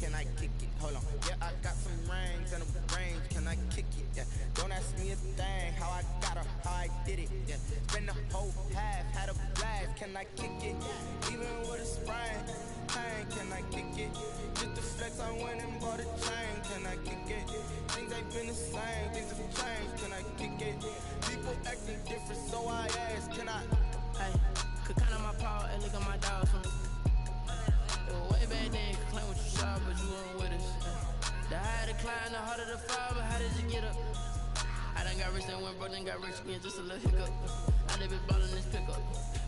can I kick it? Hold on, yeah, I got some rings and a range, can I kick it? Yeah, don't ask me a thing, how I got her, how I did it. Yeah, spend the whole half, had a blast, can I kick it? Even with a sprain, pain, can I kick it? Just the flex, I went and bought a chain, can I kick it? Things ain't been the same, things have changed, can I kick it? People acting different, so I ask, can I? Hey, could count on my power and look at my dogs from. It was way back then, could claim what you saw, but you weren't with us. The higher the climb, the harder the fall, but how did you get up? I done got rich, then went broke, then got rich again, just a little hiccup. I done been ballin' this pickup.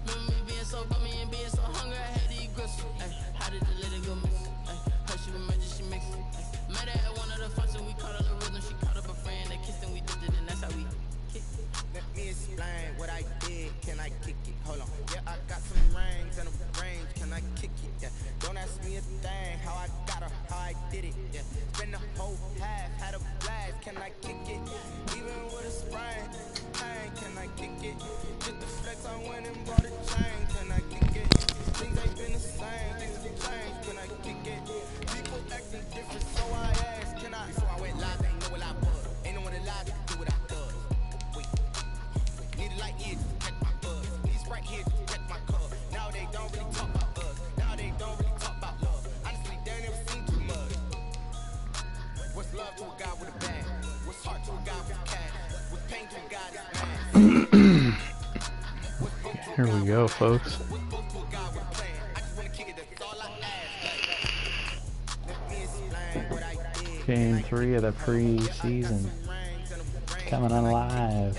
Remember me being so bummy and being so hungry, I had to eat gristle. Ay, how did you let it go miss? Ay, her she was magic, she mixed it. Met her at one of the functions, we caught up the rhythm, she caught up a friend, they kissed and we did it, and that's how we kicked it. Let me explain what I did, can I kick it? Hold on, yeah, I got some rings and a range, can I kick it? Yeah, don't ask me a thing, how I got her, how I did it. Yeah, spend the whole half, had a blast, can I kick it? Even with a sprain, pain, can I kick it? Just the flex, I went and bought a chain, can I kick it? Things ain't been the same, things have changed, can I kick it? People acting different, so I asked, can I? Before I went live, they ain't know what I was. Ain't no one alive that can do what I does. Need a light here to catch my buzz. These right here to catch my cup. Now they don't really talk about us. Now they don't really talk about love. Honestly, they never seen too much. What's love to a guy with a bag? What's heart to a guy with cash? What's pain to a guy that's mad? Here we go, folks. Game 3 of the preseason. Coming on live.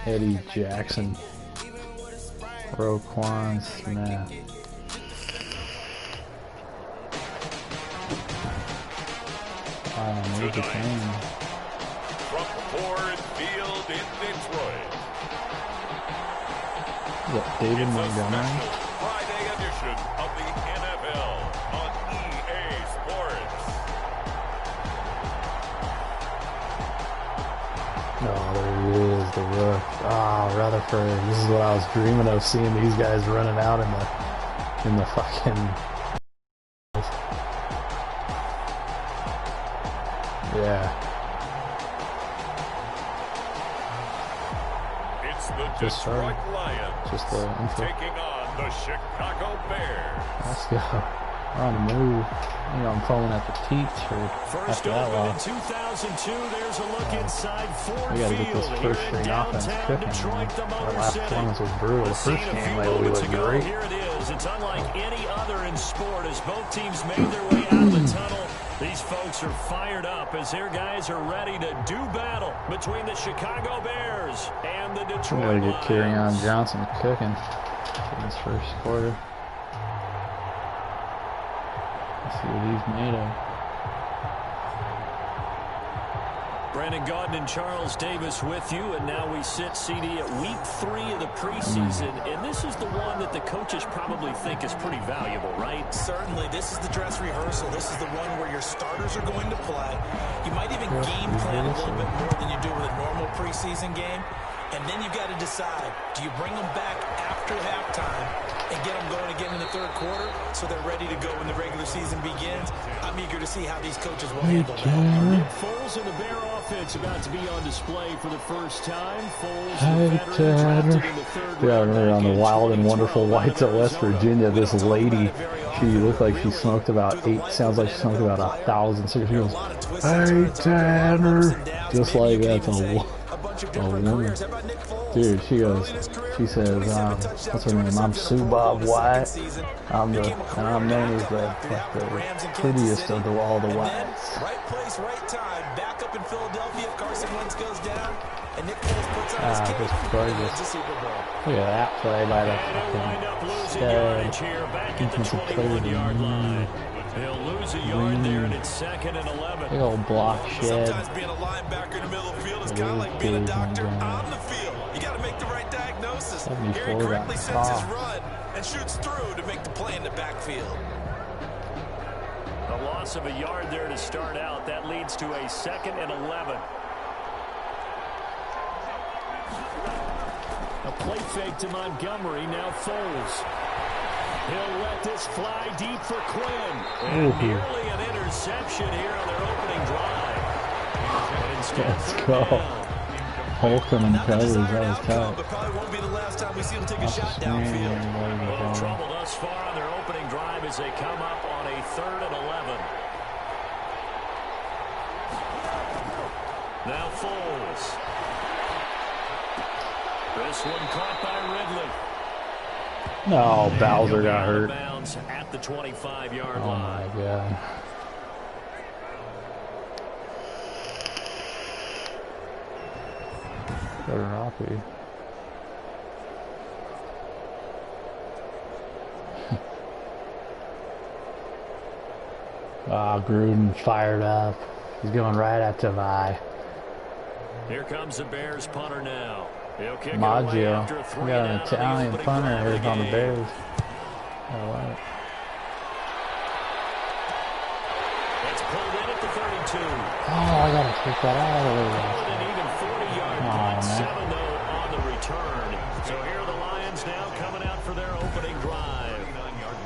Eddie Jackson, Roquan Smith. Major Kane. From Ford Field in Detroit. Is that David Montgomery? Friday edition of the NFL on EA Sports. Oh, there he is, the Rook. Ah, Rutherford. This is what I was dreaming of, seeing these guys running out in the fucking. Yeah. It's the Detroit Lions just the intro. taking on the Chicago Bears. Let's go. We're on the move. You know, I'm falling at the teats First after that open in loss. 2002, there's a look inside Ford We gotta get this Field first here in string offense downtown cooking. Detroit, the Our Motor last City. performance was brutal. The first game lately moments was ago, great. here it is. It's unlike any other in sport as both teams made their way out of the tunnel. These folks are fired up as their guys are ready to do battle between the Chicago Bears and the Detroit We gotta get Lions. Kerryon Johnson cooking in this first quarter. Let's see what he's made of. Brandon Gaudin and Charles Davis with you, and now we sit CD at week 3 of the preseason, and this is the one that the coaches probably think is pretty valuable, right? Certainly. This is the dress rehearsal. This is the one where your starters are going to play. You might even game plan a little bit more than you do with a normal preseason game. And then you've got to decide, do you bring them back after halftime and get them going again in the third quarter so they're ready to go when the regular season begins? I'm eager to see how these coaches will handle that. Nick Foles and the Bear offense about to be on display for the first time. Foles, the veteran, drafted in the third round. Yeah, on the Wild and Wonderful Whites of West Virginia, this lady, she looked like she smoked about 8, sounds like she smoked about 1,000 cigarettes. She goes, "Hey, Tanner," just like that's a woman. Dude, she says, what's her name? I'm Sue Bob White. I'm known as the prettiest of all the whites. Right place, right time. Back up in Philadelphia if Carson Wentz goes down. And Nick Foles puts on his cape and wins the Super Bowl. Look at that play by the fucking defensive player of the year. They'll lose a yard there, and it's 2nd and 11. Big old block shed. Sometimes being a linebacker in the middle of the field is kind of like being a doctor on the field. You got to make the right diagnosis. Gary correctly sets his run and shoots through to make the play in the backfield. A loss of a yard there to start out. That leads to a 2nd and 11. A play fake to Montgomery, now Foles. He'll let this fly deep for Quinn. And nearly an interception here on their opening drive. And instead, let's go. Holcomb and Covers, that was tough. But probably won't be the last time we see them take a shot downfield. Little trouble thus far on their opening drive as they come up on a 3rd and 11. Now Foles. This one caught by Ridley. No, Bowser got hurt. At the 25-yard Oh line. my god. Better not be. Gruden fired up. He's going right at Tavai. Here comes the Bears punter now. He'll kick Maggio. it away after a We got an Italian punter here on the Bears. All right. It's pulled in at the 32. Oh, I gotta take that out of there. An even 40-yard punt, 7-0 on the return. So here are the Lions now coming out for their opening drive.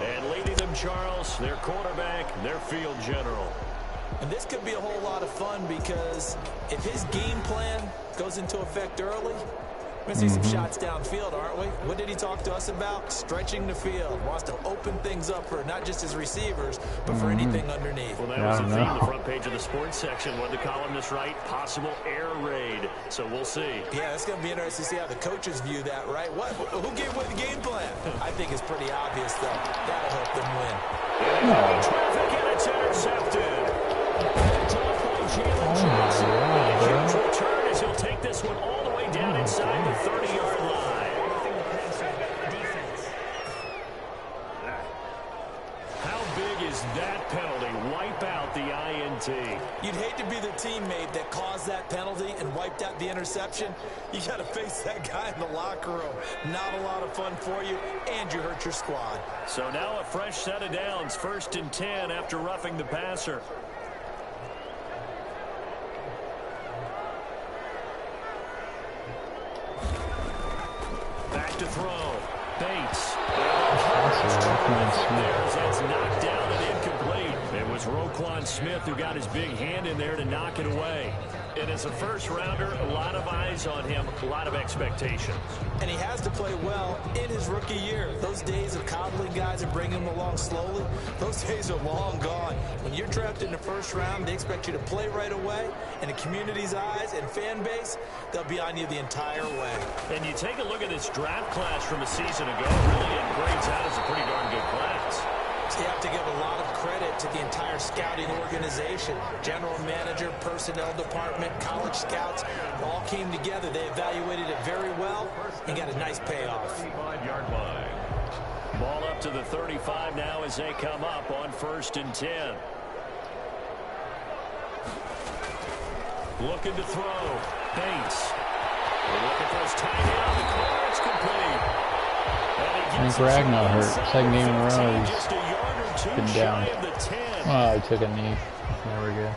And leading them, Charles, their quarterback, their field general. And this could be a whole lot of fun because if his game plan goes into effect early, we're going to see some shots downfield, aren't we? What did he talk to us about? Stretching the field. Wants to open things up for not just his receivers, but for anything underneath. Well, that was the theme, the front page of the sports section. What the columnist write? Possible air raid. So we'll see. Yeah, it's going to be interesting to see how the coaches view that, right? Who gave away the game plan? I think it's pretty obvious, though. That'll help them win. Traffic, and it's intercepted. Huge return as he'll take this one all the way down inside the 30-yard line. How big is that penalty? Wipe out the INT. You'd hate to be the teammate that caused that penalty and wiped out the interception. You got to face that guy in the locker room. Not a lot of fun for you, and you hurt your squad. So now a fresh set of downs. 1st and 10 after roughing the passer. Back to throw. Bates. That's knocked down and incomplete. It was Roquan Smith who got his big hand in there to knock it away. And as a first-rounder, a lot of eyes on him, a lot of expectations. And he has to play well in his rookie year. Those days of coddling guys and bringing them along slowly, those days are long gone. When you're drafted in the 1st round, they expect you to play right away. And the community's eyes and fan base, they'll be on you the entire way. And you take a look at this draft class from a season ago, really it grades out as a pretty darn good class. So you have to give a lot of credit to the entire scouting organization. General manager, personnel department, college scouts, all came together. They evaluated it very well and got a nice payoff. 35-yard line. Ball up to the 35 now as they come up on 1st and 10. Looking to throw. Bates. Looking for his tight end on the corner. It's complete. I think Ragnar hurt. Second game in a row. He's been down. Oh, he took a knee. There we go.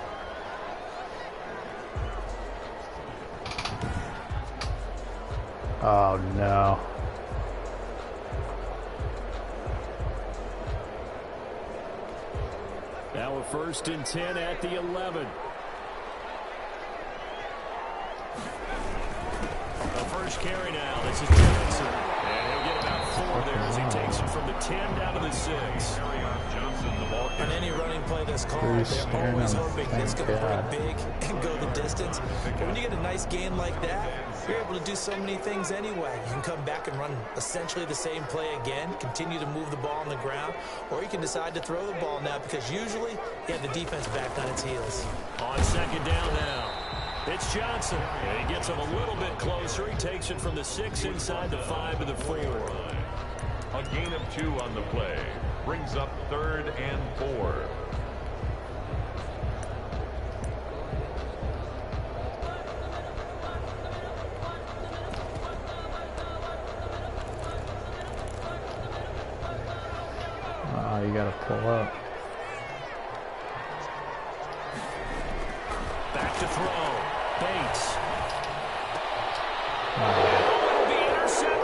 Oh, no. Now a 1st and 10 at the 11. The first carry now. This is Johnson. And he'll get about 4 there as he takes it from the 10 down to the 6. On any running play that's called, they're always hoping it's going to break big and go the distance. But when you get a nice game like that, you're able to do so many things anyway. You can come back and run essentially the same play again, continue to move the ball on the ground, or you can decide to throw the ball now because usually you have the defense back on its heels. On 2nd down now. It's Johnson. And he gets him a little bit closer. He takes it from the 6 inside the 5 to the 4. A gain of 2 on the play. Brings up 3rd and 4. Oh, you gotta pull up. Back to throw. Bates. Oh. The interception.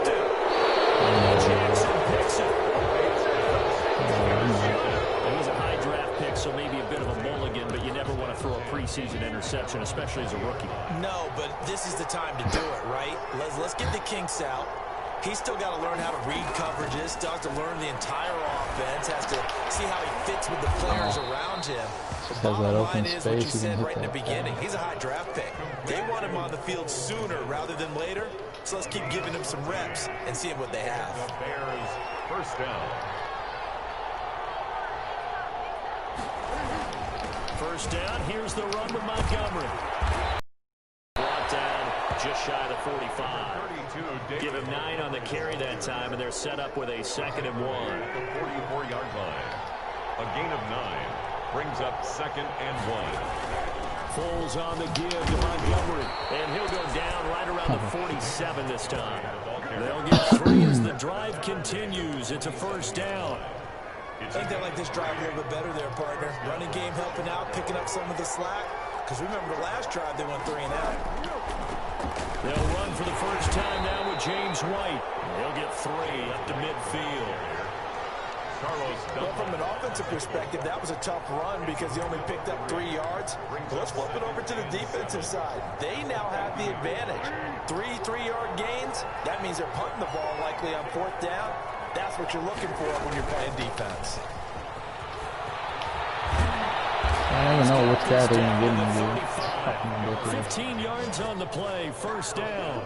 interception, especially as a rookie. No, but this is the time to do it, right? Let's get the kinks out. He's still got to learn how to read coverages, still has to learn the entire offense, has to see how he fits with the players around him. The bottom line is what you said right in the beginning. He's a high draft pick. They want him on the field sooner rather than later, so let's keep giving him some reps and seeing what they have. The Bears, first down. First down, here's the run with Montgomery. Brought down just shy of the 45. Give him 9 on the carry that time, and they're set up with a 2nd and 1. The 44-yard line. A gain of 9 brings up 2nd and 1. Foles on the give to Montgomery, and he'll go down right around the 47 this time. They'll get 3 as the drive continues. It's a first down. I think they like this drive a little bit better there, partner. Running game helping out, picking up some of the slack. Because remember the last drive, they went 3 and out. They'll run for the first time now with James White. They'll get 3 up to midfield. Well, from an offensive perspective, that was a tough run because he only picked up 3 yards. But let's flip it over to the defensive side. They now have the advantage. 3 3-yard gains. That means they're punting the ball likely on 4th down. That's what you're looking for when you're playing defense. I don't even know which guy they're going to give me. 15 yards on the play, first down.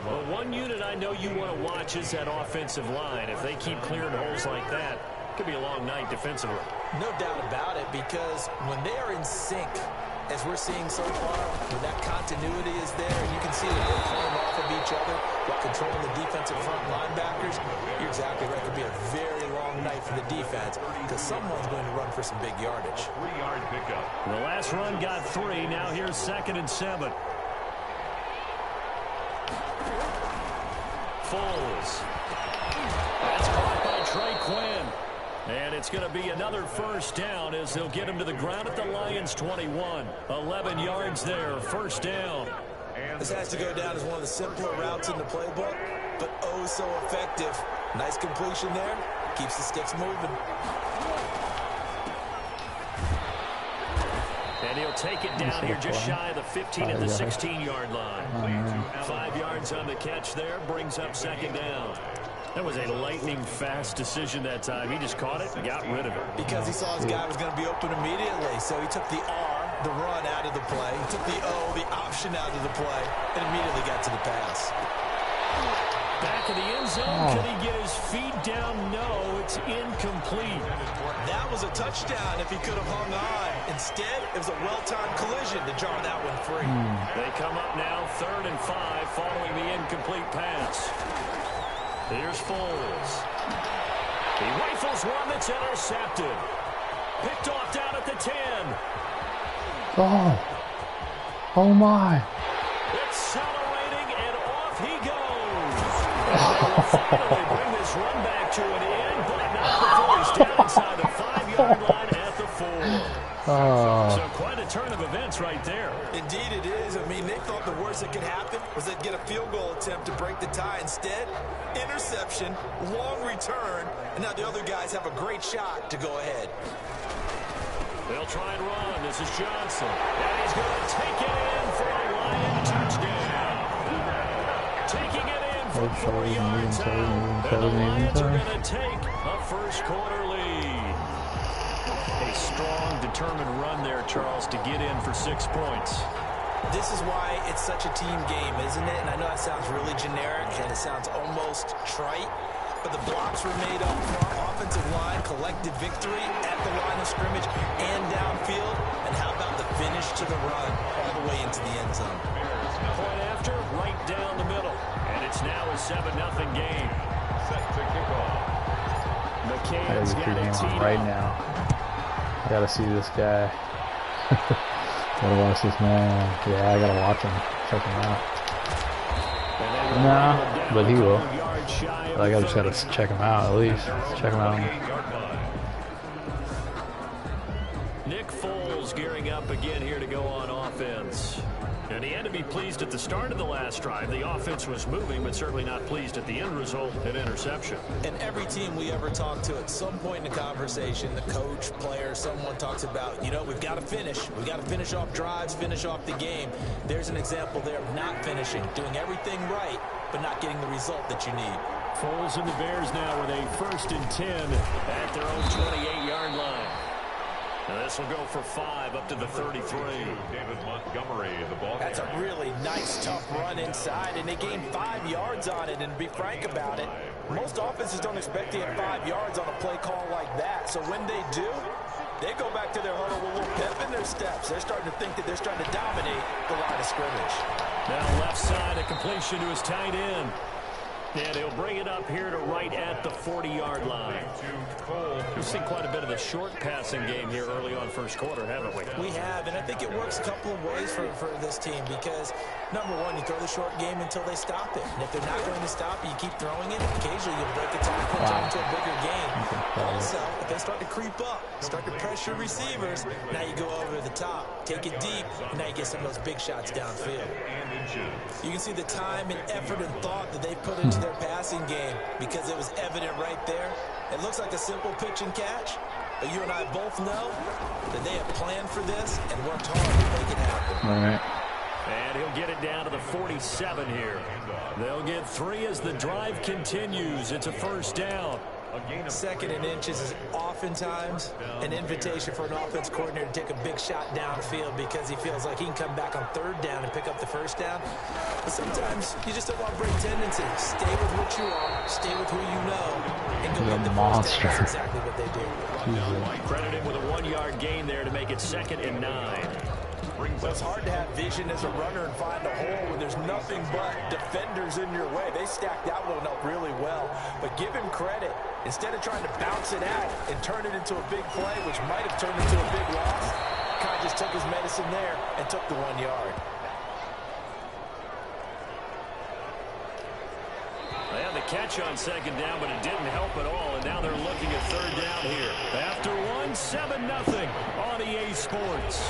Well, one unit I know you want to watch is that offensive line. If they keep clearing holes like that, it could be a long night defensively. No doubt about it, because when they are in sync, as we're seeing so far, when that continuity is there, and you can see that they're playing off of each other while controlling the defensive front linebackers, you're exactly right. It could be a very long night for the defense because someone's going to run for some big yardage. 3-yard pickup. The last run got 3. Now here's 2nd and 7. Foles. That's caught by Trey Quinn. And it's going to be another first down as they'll get him to the ground at the Lions' 21. 11 yards there, first down. This has to go down as one of the simpler routes in the playbook, but oh so effective. Nice completion there. Keeps the sticks moving. And he'll take it down here just shy of the 15 at the 16-yard line. 5 yards on the catch there, brings up 2nd down. That was a lightning-fast decision that time. He just caught it and got rid of it. Because he saw his guy was going to be open immediately, so he took the R, the run, out of the play. He took the O, the option, out of the play, and immediately got to the pass. Back of the end zone. Can he get his feet down? No, it's incomplete. That was a touchdown if he could have hung on. Instead, it was a well-timed collision to jar that one free. They come up now 3rd and 5 following the incomplete pass. Here's Foles. He rifles one that's intercepted. Picked off down at the 10. Oh my. Accelerating, and off he goes. And finally bring this run back to an end, but not before he's down inside the 5-yard line at the 4. So quite a turn of events right there. Indeed it is. I mean, they thought the worst that could happen was they'd get a field goal attempt to break the tie. Instead, interception, long return, and now the other guys have a great shot to go ahead. They'll try and run. This is Johnson. And he's going to take it in for a Lion touchdown. Taking it in from 4 yards out. And the Lions are going to take a first-quarter lead. A strong, determined run there, Charles, to get in for 6 points. This is why it's such a team game, isn't it? And I know that sounds really generic and it sounds almost trite, but the blocks were made up front, offensive line, collective victory at the line of scrimmage and downfield. And how about the finish to the run all the way into the end zone? Point after, right down the middle. And it's now a 7-0 game. Set to kick off. McCann's got it teed right up. now. I gotta see this guy. Gotta watch this man. Yeah, I gotta watch him. Check him out. Nah, but he will. Like, I just gotta check him out at least. Check him out. Nick Foles gearing up again here to go on offense. And he had to be pleased at the start of the last drive. The offense was moving, but certainly not pleased at the end result, an interception. And every team we ever talk to, at some point in the conversation, the coach, player, someone talks about, you know, we've got to finish. We've got to finish off drives, finish off the game. There's an example there of not finishing, doing everything right, but not getting the result that you need. Foles and the Bears now with a 1st and 10 at their own 28-yard line. And this will go for 5 up to the 33. David Montgomery, the ball. That's a really nice, tough run inside, and they gained 5 yards on it. And to be frank about it, most offenses don't expect to get 5 yards on a play call like that. So when they do, they go back to their huddle with a little pep in their steps. They're starting to think that they're starting to dominate the line of scrimmage. Now left side, a completion to his tight end. And he'll bring it up here to right at the 40-yard line. We've seen quite a bit of the short passing game here early on first quarter, haven't we? We have, and I think it works a couple of ways for this team because, number one, you throw the short game until they stop it. And if they're not going to stop it, you keep throwing it. Occasionally, you'll break a tackle and turn into a bigger game. Also, if they start to creep up, start to pressure receivers, now you go over the top, take it deep, and now you get some of those big shots downfield. You can see the time and effort and thought that they put into their passing game because it was evident right there. It looks like a simple pitch and catch, but you and I both know that they have planned for this and worked hard to make it happen. All right. And he'll get it down to the 47 here. They'll get 3 as the drive continues. It's a 1st down. 2nd and inches is oftentimes an invitation for an offense coordinator to take a big shot downfield because he feels like he can come back on 3rd down and pick up the 1st down. But sometimes you just don't want to break tendencies. Stay with what you are, stay with who you know, and go get the monster. 1st down. That's exactly what they do. Credit him with a 1-yard gain there to make it 2nd and 9. Well, it's hard to have vision as a runner and find a hole when there's nothing but defenders in your way. They stacked that one up really well. But give him credit. Instead of trying to bounce it out and turn it into a big play, which might have turned into a big loss, kind of just took his medicine there and took the 1 yard. They had the catch on 2nd down, but it didn't help at all. And now they're looking at 3rd down here. After 7-0 on EA Sports.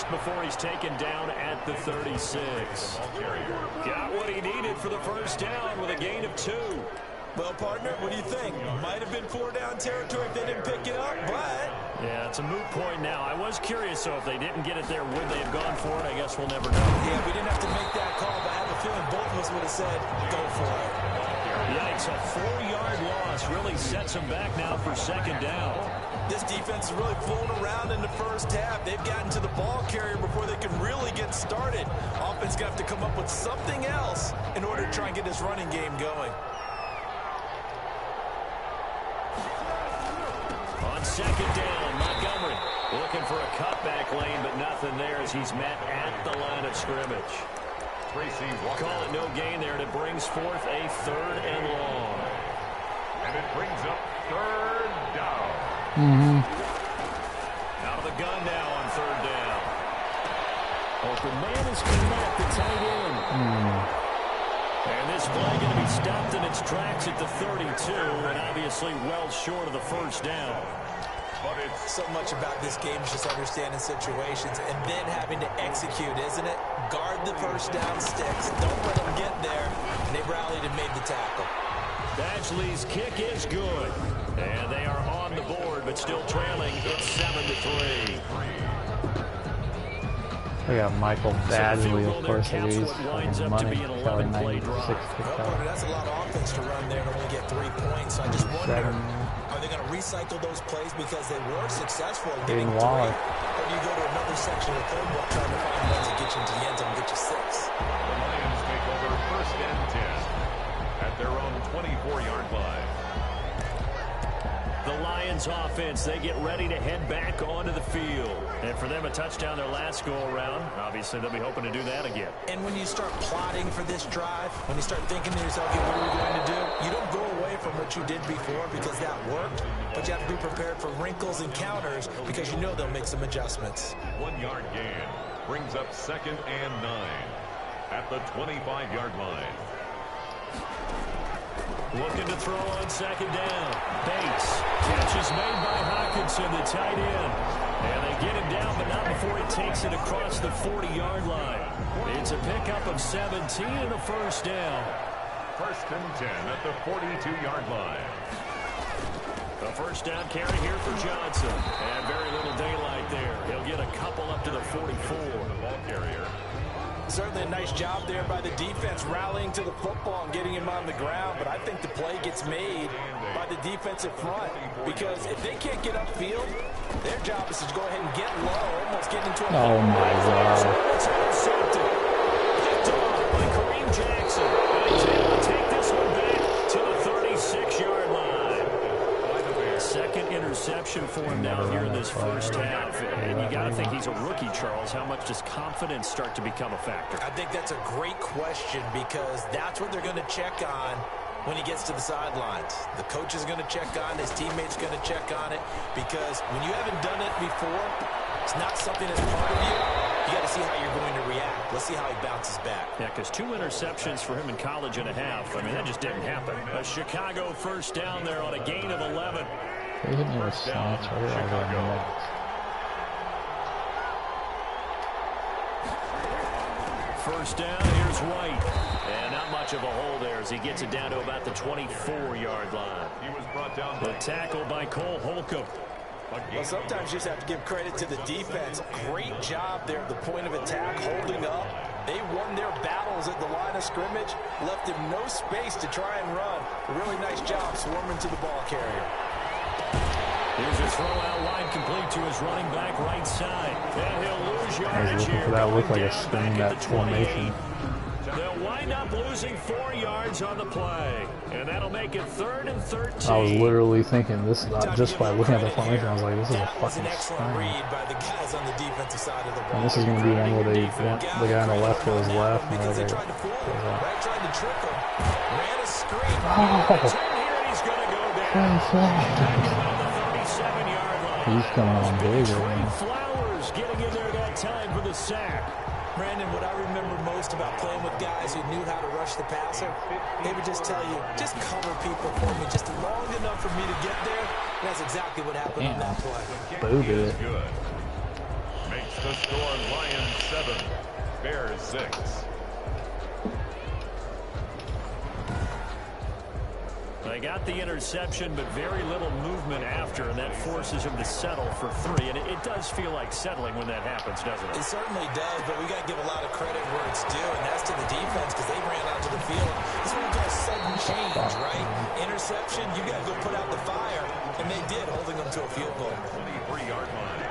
Before he's taken down at the 36. Got what he needed for the 1st down with a gain of 2. Well, partner, what do you think? Might have been 4-down territory if they didn't pick it up, but... Yeah, it's a moot point now. I was curious, so if they didn't get it there, would they have gone for it? I guess we'll never know. Yeah, we didn't have to make that call, but I have a feeling both of us would have said, go for it. Yikes, a 4-yard loss really sets them back now for 2nd down. This defense has really flown around in the 1st half. They've gotten to the ball carrier before they can really get started. Offense going to have to come up with something else in order to try and get this running game going. On 2nd down, Montgomery looking for a cutback lane, but nothing there as he's met at the line of scrimmage. Call it no gain there, and it brings forth a 3rd and long. And it brings up 3rd down. Out of the gun now on 3rd down. Open man is coming at the tight end. And this play going to be stopped in its tracks at the 32, and obviously well short of the 1st down. But it's so much about this game is just understanding situations and then having to execute, isn't it? Guard the 1st down sticks. Don't let them get there. And they rallied and made the tackle. Badgley's kick is good. And they are on the board, but still trailing. It's 7-3. We got Michael Badgley, of course, he's fucking money. Probably 96 kicked out. That's a lot of offense to run there and only get 3 points. So I just wonder, are they going to recycle those plays because they were successful in getting 3? Or do you go to another section of the playbook trying to find ones that get you into the end zone and get you 6? The Lions take over 1st and 10 at their own 24-yard line. The Lions offense, they get ready to head back onto the field. And for them, a touchdown their last go-around. Obviously, they'll be hoping to do that again. And when you start plotting for this drive, when you start thinking to yourself, okay, what are we going to do? You don't go away from what you did before because that worked, but you have to be prepared for wrinkles and counters because you know they'll make some adjustments. 1 yard gain brings up 2nd and 9 at the 25-yard line. Looking to throw on 2nd down. Bates. Catch is made by Hockenson, the tight end. And they get him down, but not before he takes it across the 40-yard line. It's a pickup of 17 and a first down. 1st and 10 at the 42-yard line. A first down carry here for Johnson. And very little daylight there. He'll get a couple up to the 44. The ball carrier. Certainly a nice job there by the defense rallying to the football and getting him on the ground, but I think the play gets made by the defensive front because if they can't get upfield, their job is to go ahead and get low, almost get into a... Oh, my God. It's intercepted. Picked off by Kareem Jackson. And he's able to take this one back to the 36-yard line. Second interception for him now here in this first half. And you got to think he's a rookie, Charles. How much does confidence start to become a factor? I think that's a great question because that's what they're going to check on when he gets to the sidelines. The coach is going to check on it. His teammates going to check on it because when you haven't done it before, it's not something that's part of you. You got to see how you're going to react. Let's see how he bounces back. Yeah, because 2 interceptions for him in college and a half. I mean, that just didn't happen. A Chicago first down there on a gain of 11. They hit me with science right over the neck. First down, here's White. And not much of a hole there as he gets it down to about the 24-yard line. He was brought down. The tackle by Cole Holcomb. Well, sometimes you just have to give credit to the defense. Great job there at the point of attack, holding up. They won their battles at the line of scrimmage, left him no space to try and run. A really nice job swarming to the ball carrier. Here's a throw out wide complete to his running back right side. And he'll lose yardage here. For that looked like a screen, that formation. They'll wind up losing 4 yards on the play. And that'll make it 3rd and 13. I was literally thinking this, just by looking at the formation, I was like, this is a fucking excellent read by the guys on the defensive side of the ball. And this is going to be one where they want the guy on the left goes left. And because they tried to fool him, right? Tried to trick him. Ran a screen. He's going to go down. He's coming on big right now. Flowers getting in there that time for the sack. Brandon, what I remember most about playing with guys who knew how to rush the passer, they would just tell you, just cover people for me, just long enough for me to get there. And that's exactly what happened on that play. Booted. Good. Makes the score Lions 7, Bears 6. They got the interception, but very little movement after, and that forces him to settle for 3. And it does feel like settling when that happens, doesn't it? It certainly does, but we got to give a lot of credit where it's due, and that's to the defense because they ran out to the field. This is what we call sudden change, right? Interception, you got to go put out the fire, and they did, holding them to a field goal. 23-yard line.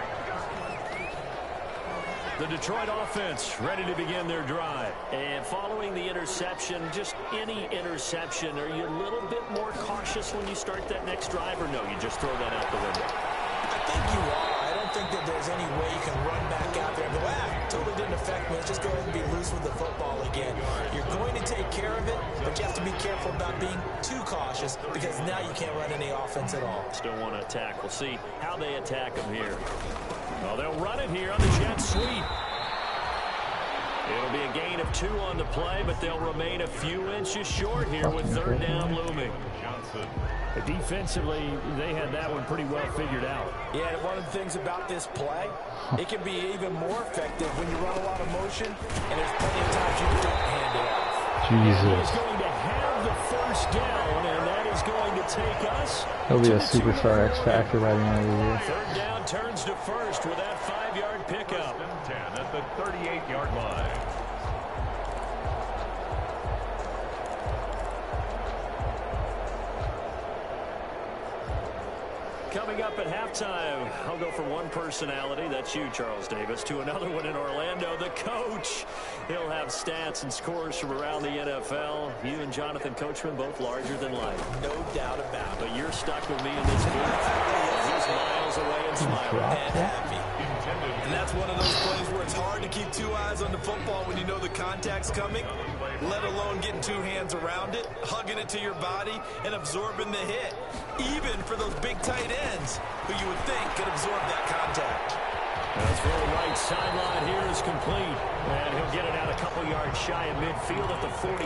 The Detroit offense ready to begin their drive. And following the interception, just any interception, are you a little bit more cautious when you start that next drive, or no, you just throw that out the window? I think you are. I don't think that there's any way you can run back out there and go, totally didn't affect me. Let's just go ahead and be loose with the football again. You're going to take care of it, but you have to be careful about being too cautious because now you can't run any offense at all. Still want to attack. We'll see how they attack them here. Well, they'll run it here on the jet sweep. It'll be a gain of 2 on the play, but they'll remain a few inches short here with 3rd down looming. Johnson. Defensively, they had that one pretty well figured out. Yeah, and one of the things about this play, it can be even more effective when you run a lot of motion, and there's plenty of times you don't hand it off. Jesus. He's going to have the first down, and that is going to take us. He'll be a superstar X Factor by the end of the year. 3rd down turns to first with that 5-yard pickup. 10 at the 38-yard line. Coming up at halftime, I'll go from one personality, that's you, Charles Davis, to another one in Orlando, the coach. He'll have stats and scores from around the NFL. You and Jonathan Coachman, both larger than life. No doubt about it. But you're stuck with me in this booth. He's miles away and smiling. And happy. And that's one of two eyes on the football when you know the contact's coming, let alone getting two hands around it, hugging it to your body, and absorbing the hit, even for those big tight ends who you would think could absorb that contact. That's for the right sideline here is complete. And he'll get it out a couple yards shy of midfield at the 48.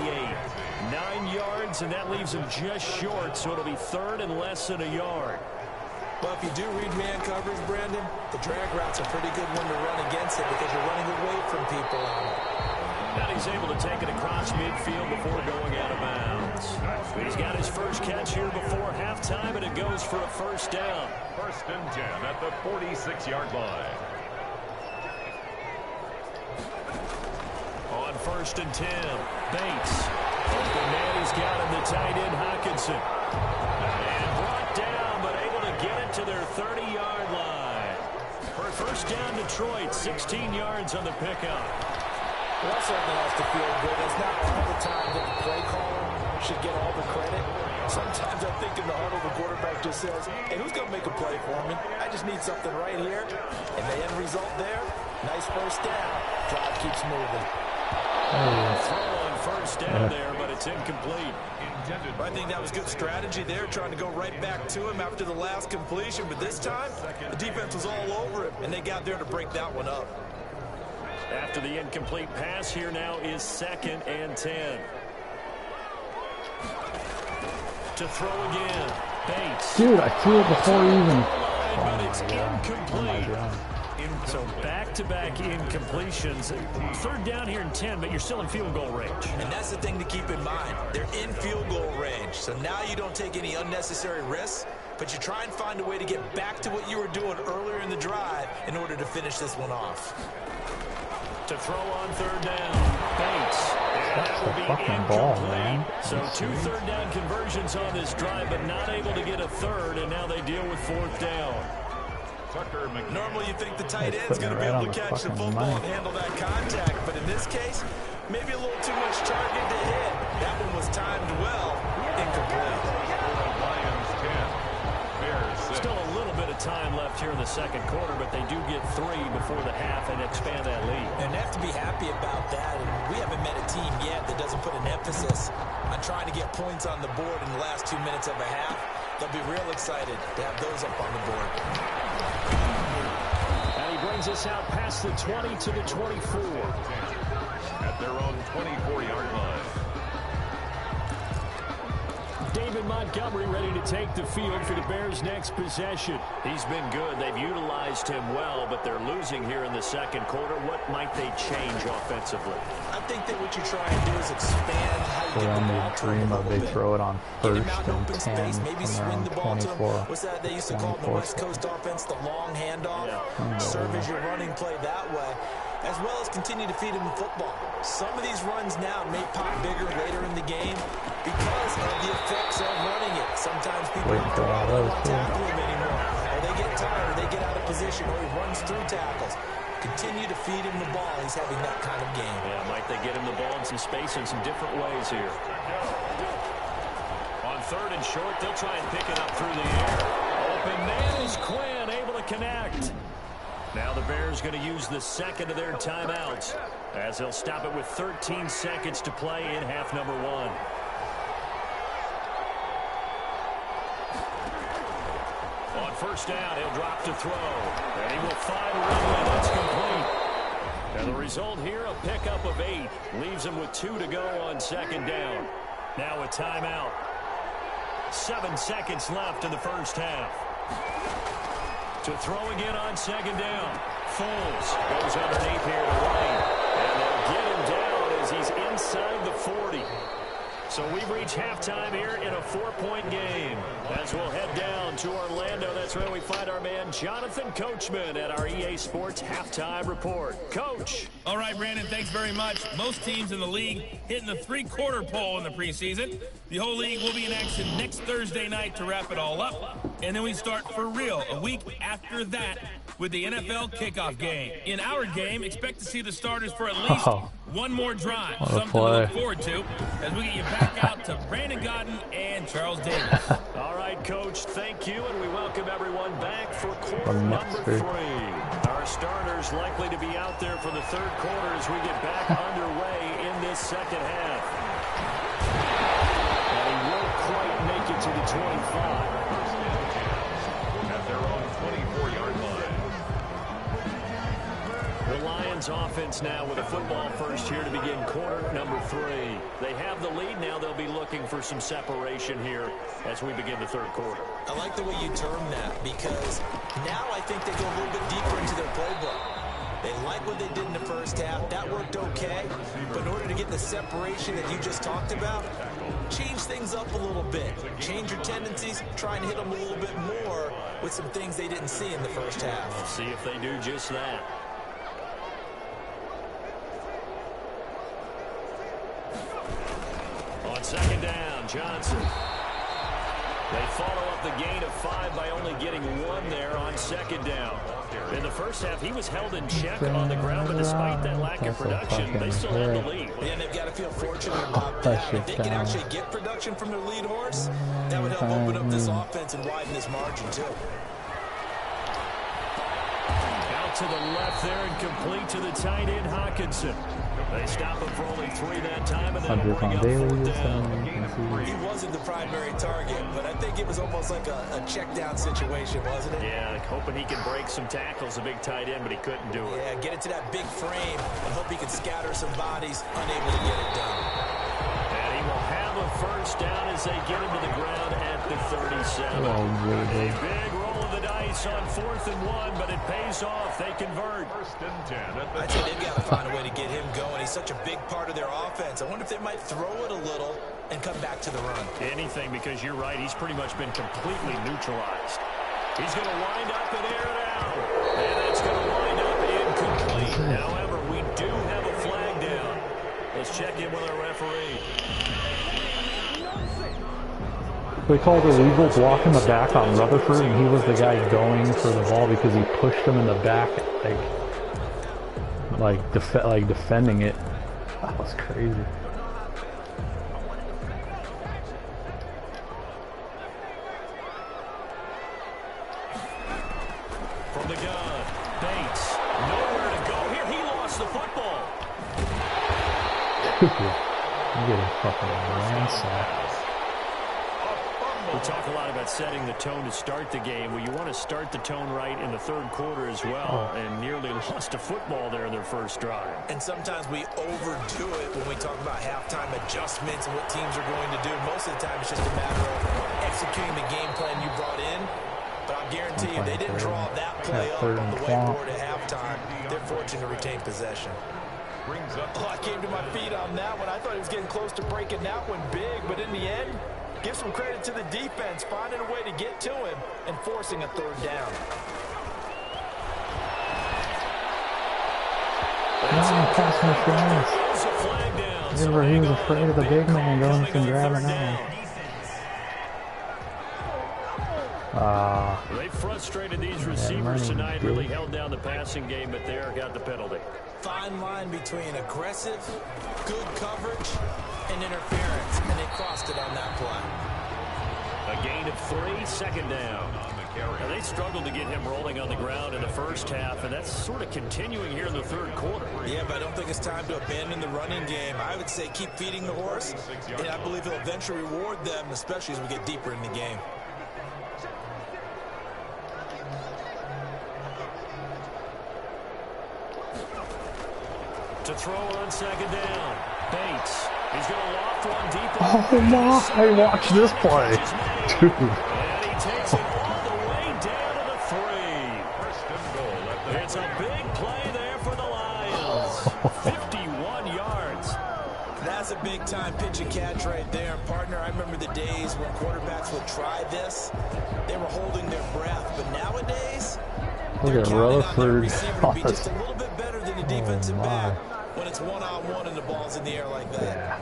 9 yards, and that leaves him just short, so it'll be third and less than a yard. Well, if you do read man coverage, Brandon, the drag route's a pretty good one to run against it because you're running away from people on it. Now he's able to take it across midfield before going out of bounds. He's got his first catch here before halftime, and it goes for a first down. First and 10 at the 46-yard line. On first and 10, Bates. Open man, he's got him, the tight end, Hockenson. And brought down, but able to get it to their 30-yard line. For first down, Detroit, 16 yards on the pickup. Well, that certainly has to feel good. It's not all the time that the play caller should get all the credit. Sometimes I think in the huddle, the quarterback just says, hey, who's going to make a play for me? I just need something right here. And the end result there, nice first down. Drive keeps moving. Throw on first down there, but it's incomplete. I think that was good strategy there, trying to go right back to him after the last completion. But this time, the defense was all over him, and they got there to break that one up. After the incomplete pass, here now is second and 10. To throw again, Bates. Dude, I threw it before even. But it's incomplete. Oh my God. So back-to-back incompletions. Third down here in 10, but you're still in field goal range. And that's the thing to keep in mind. They're in field goal range. So now you don't take any unnecessary risks, but you try and find a way to get back to what you were doing earlier in the drive in order to finish this one off. To throw on third down, Bates. And that will be fucking ball, incomplete. man. So 2 third-down conversions on this drive, but not able to get a third, and now they deal with fourth down. Normally you think the tight end's going to be able to catch the football and handle that contact, but in this case, maybe a little too much target to hit. That one was timed well, incomplete. Still a little bit of time left here in the second quarter, but they do get 3 before the half and expand that lead. And they have to be happy about that. And we haven't met a team yet that doesn't put an emphasis on trying to get points on the board in the last 2 minutes of a half. They'll be real excited to have those up on the board. And he brings us out past the 20 to the 24. At their own 24-yard line. David Montgomery ready to take the field for the Bears' next possession. He's been good. They've utilized him well, but they're losing here in the second quarter. What might they change offensively? I think that what you try and do is expand how you get the ball to him a little bit. They throw it on Get him first out in and open 10 space, maybe from swing around the ball to him. 24. What's that they used to call it in the West Coast offense, the long handoff? Serve as your running play that way, as well as continue to feed him the football. Some of these runs now may pop bigger later in the game because of the effects of running it. Sometimes people don't want to tackle him anymore, or they get tired, or they get out of position, or he runs through tackles. Continue to feed him the ball. He's having that kind of game. Yeah, might they get him the ball in some space in some different ways here. On third and short, they'll try and pick it up through the air. Open man is Quinn, able to connect. Now the Bears going to use the second of their timeouts as they'll stop it with 13 seconds to play in half number 1. On first down, he'll drop to throw. And he will find Ridley. That's complete. And the result here, a pickup of 8. Leaves him with 2 to go on second down. Now a timeout. 7 seconds left in the first half. To throw again on second down. Foles goes underneath here to White. And they'll get him down as he's inside the 40. So we've reached halftime here in a 4-point game. As we'll head down to Orlando, that's where we find our man Jonathan Coachman at our EA Sports Halftime Report. Coach. All right, Brandon, thanks very much. Most teams in the league hitting the three-quarter pole in the preseason. The whole league will be in action next Thursday night to wrap it all up. And then we start for real a week after that with the NFL kickoff game. In our game, expect to see the starters for at least one more drive. Something to look forward to as we get you back out to Brandon Gaudin and Charles Davis. All right, Coach, thank you, and we welcome everyone back for quarter number 3. Our starters starters likely to be out there for the third quarter as we get back underway in this second half. And he won't quite make it to the 25. At their own 24-yard line. The Lions offense now with a football first here to begin quarter number 3. They have the lead now. They'll be looking for some separation here as we begin the third quarter. I like the way you term that, because now I think they go a little bit deeper into their playbook. They like what they did in the first half. That worked okay. But in order to get the separation that you just talked about, change things up a little bit. Change your tendencies. Try and hit them a little bit more with some things they didn't see in the first half. Let's see if they do just that. On second down, Johnson. They follow up the gain of 5 by only getting 1 there on second down. In the first half, he was held in check on the ground, but despite that lack of production, they still have the lead. Yeah, they've got to feel fortunate about that. If they can actually get production from their lead horse, that would help open up this offense and widen this margin, too. Out to the left there and complete to the tight end, Hawkinson. They stop him for only 3 that time, and then bring up 4th down. He wasn't the primary target, but I think it was almost like a check down situation, wasn't it? Yeah, like hoping he could break some tackles, a big tight end, but he couldn't do it. Yeah, get it to that big frame and hope he could scatter some bodies, unable to get it done. And he will have a first down as they get him to the ground at the 37. A big roll of the dice on 4th and 1, but it pays off. They convert. First and 10. I'd say they've got to find a way to get him going. He's such a big part of their offense. I wonder if they might throw it a little and come back to the run. Anything, because you're right. He's pretty much been completely neutralized. He's going to wind up and air it out. And that's going to wind up incomplete. However, we do have a flag down. Let's check in with our referee. They called illegal block in the back on Rutherford, and he was the guy going for the ball because he pushed him in the back, like defending it. That was crazy. From the gun, Bates, nowhere to go here. He lost the football. I'm getting fucking ransacked. We talk a lot about setting the tone to start the game. Well, you want to start the tone right in the third quarter as well, and nearly lost a football there in their first drive. And sometimes we overdo it when we talk about halftime adjustments and what teams are going to do. Most of the time, it's just a matter of executing the game plan you brought in. But I'll guarantee you, they didn't draw that play up on the whiteboard at halftime. They're fortunate to retain possession. Oh, I came to my feet on that one. I thought he was getting close to breaking that one big, but in the end, give some credit to the defense, finding a way to get to him and forcing a third down. Remember, he was afraid of the big man going and grabbing that one. They frustrated these receivers tonight, really held down the passing game, but there got the penalty. Fine line between aggressive, good coverage, and interference, and they crossed it on that play. A gain of 3, second down. Now, they struggled to get him rolling on the ground in the first half, and that's sort of continuing here in the third quarter. Yeah, but I don't think it's time to abandon the running game. I would say keep feeding the horse, and I believe he'll eventually reward them, especially as we get deeper in the game. To throw on second down, Bates. He's going to loft one deep. Oh my! I watched this play, dude. And he takes it all the way down to the 3. It's a big play there for the Lions. 51 yards. That's a big-time pitch and catch right there, partner. I remember the days when quarterbacks would try this. They were holding their breath, but nowadays, look at Rutherford. To be just a little bit better than the defensive back when it's one-on-one and the ball's in the air like that. Yeah.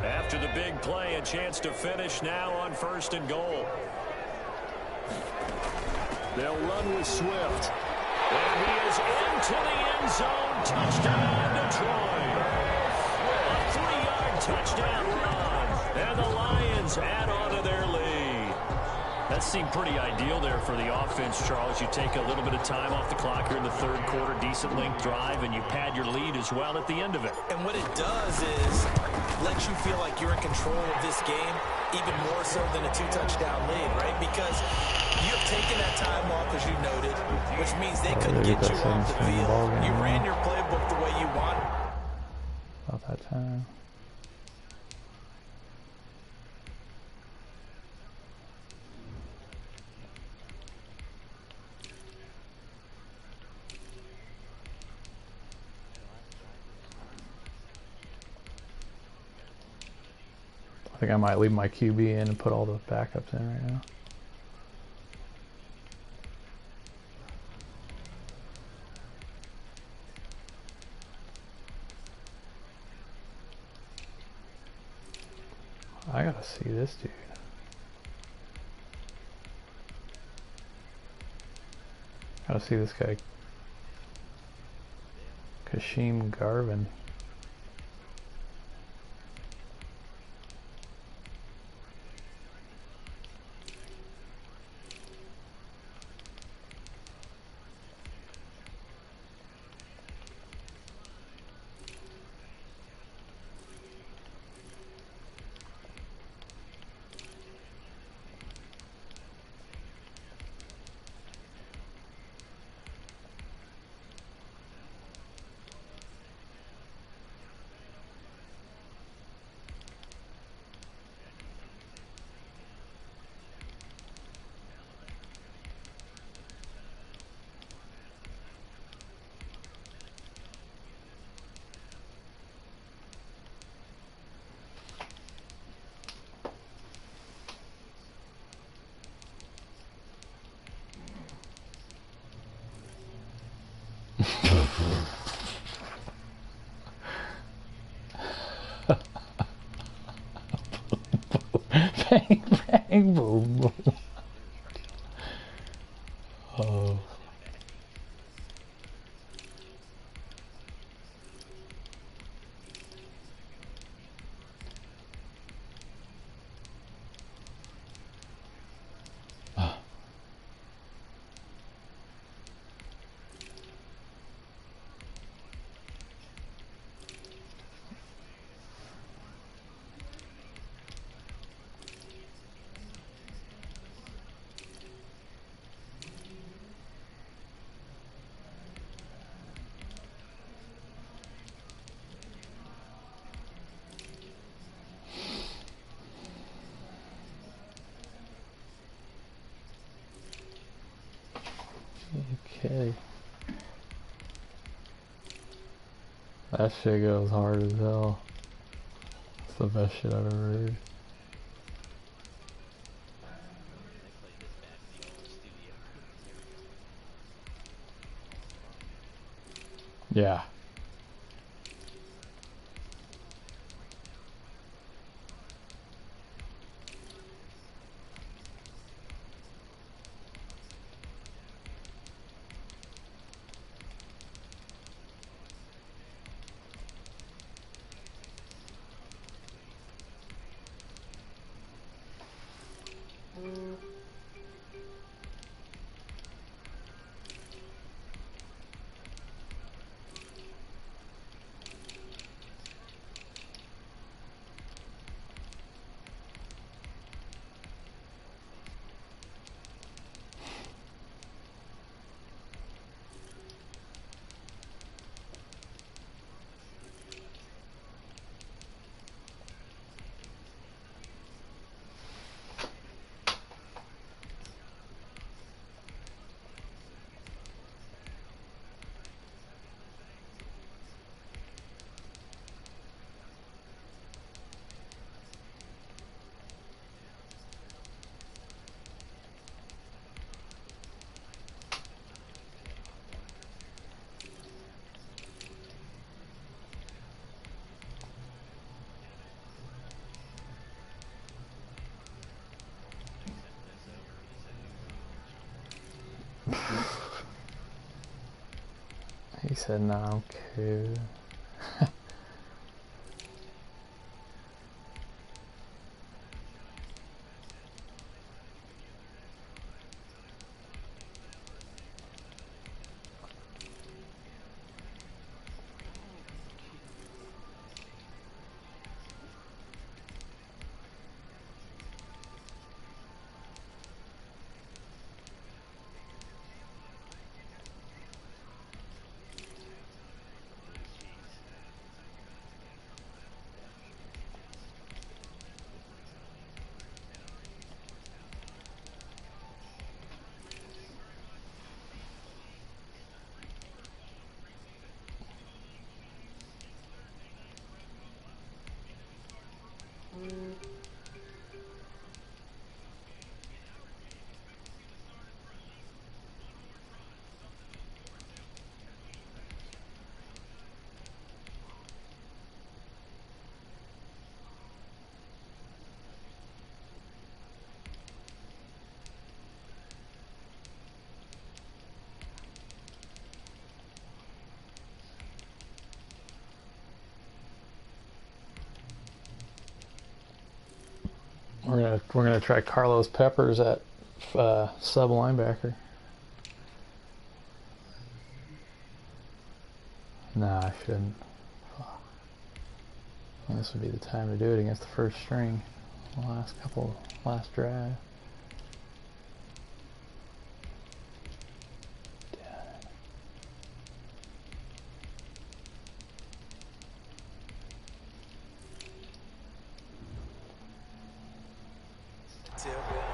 After the big play, a chance to finish now on 1st and goal. They'll run with Swift. And he is into the end zone. Touchdown, Detroit. A 3-yard touchdown run. And the Lions add on to their lead. That seemed pretty ideal there for the offense, Charles. You take a little bit of time off the clock here in the third quarter, decent length drive, and you pad your lead as well at the end of it. And what it does is let you feel like you're in control of this game, even more so than a 2-touchdown lead, right? Because you've taken that time off, as you noted, which means they couldn't get you off the field. You ran your playbook the way you want. About that time. I think I might leave my QB in and put all the backups in right now. I gotta see this dude. Gotta see this guy. Kashim Garvin. Bang, bang, boom, boom. Oh. Okay. That shit goes hard as hell. It's the best shit I've ever heard. Yeah. He said, "Nah, I'm cool." gonna try Carlos Peppers at sub linebacker. Nah, I shouldn't. And this would be the time to do it against the first string. Last drive.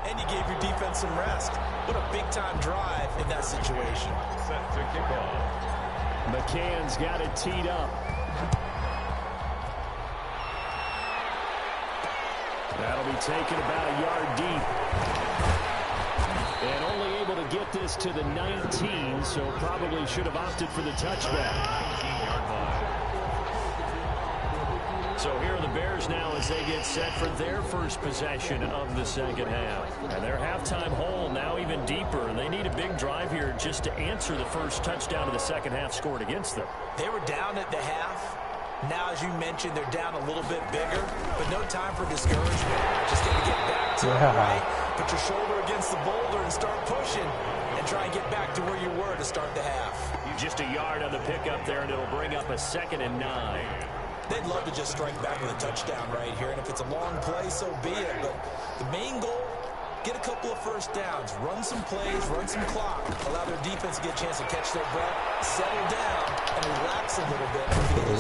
And you gave your defense some rest. What a big-time drive in that situation. Set to kick off. McCann's got it teed up. That'll be taken about a yard deep. And only able to get this to the 19, so probably should have opted for the touchback. 19-yard line. So here are the Bears now as they get set for their first possession of the second half. And their halftime hole now even deeper. They need a big drive here just to answer the first touchdown of the second half scored against them. They were down at the half. Now, as you mentioned, they're down a little bit bigger, but no time for discouragement. Just got to get back to it, right? Put your shoulder against the boulder and start pushing and try and get back to where you were to start the half. Just a yard on the pickup there, and it'll bring up a 2nd and 9. They'd love to just strike back with a touchdown right here, and if it's a long play, so be it. But the main goal, get a couple of first downs, run some plays, run some clock, allow their defense to get a chance to catch their breath, settle down, and relax a little bit. And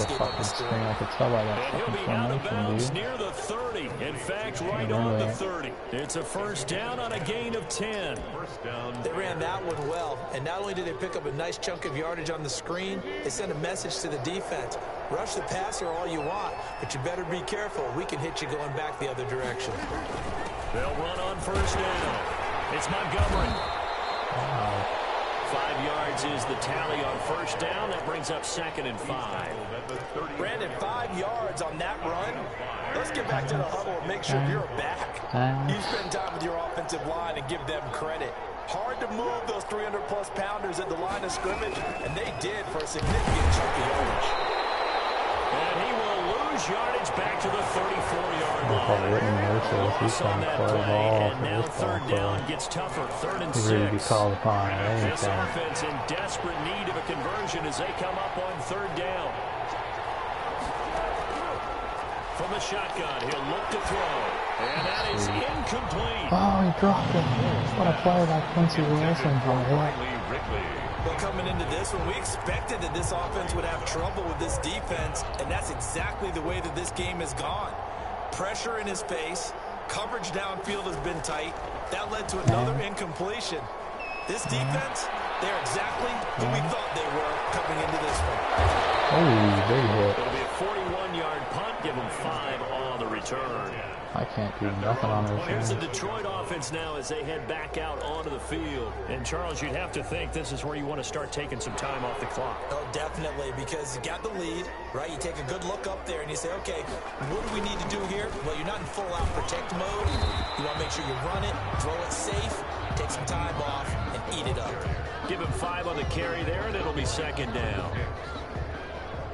he'll be out of bounds near the 30. In fact, right on the 30. It's a first down on a gain of 10. First down. They ran that one well, and not only did they pick up a nice chunk of yardage on the screen, they sent a message to the defense. Rush the passer all you want, but you better be careful. We can hit you going back the other direction. They'll run on first down. It's Montgomery. 5 yards is the tally on first down. That brings up 2nd and 5. Brandon, 5 yards on that run. Let's get back to the huddle and make sure you're back. You spend time with your offensive line and give them credit. Hard to move those 300-plus pounders at the line of scrimmage, and they did for a significant chunk of yardage. And he will lose yardage back to the 34-yard line. Loss on that play, and now 3rd down gets tougher. 3rd and 6. This offense in desperate need of a conversion as they come up on 3rd down. From the shotgun, he'll look to throw. And that is incomplete. Oh, he dropped it. What a play by Quincy Wilson. Well, coming into this one, we expected that this offense would have trouble with this defense, and that's exactly the way that this game has gone. Pressure in his face, coverage downfield has been tight. That led to another incompletion. This defense, they're exactly who we thought they were coming into this one. Oh, big hit. It'll be a 41-yard punt, give them 5 on the return. I can't do nothing on this. Here's the Detroit offense now as they head back out onto the field. And, Charles, you'd have to think this is where you want to start taking some time off the clock. Oh, definitely, because you got the lead, right? You take a good look up there and you say, okay, what do we need to do here? Well, you're not in full-out protect mode. You want to make sure you run it, throw it safe, take some time off, and eat it up. Give him 5 on the carry there, and it'll be 2nd down.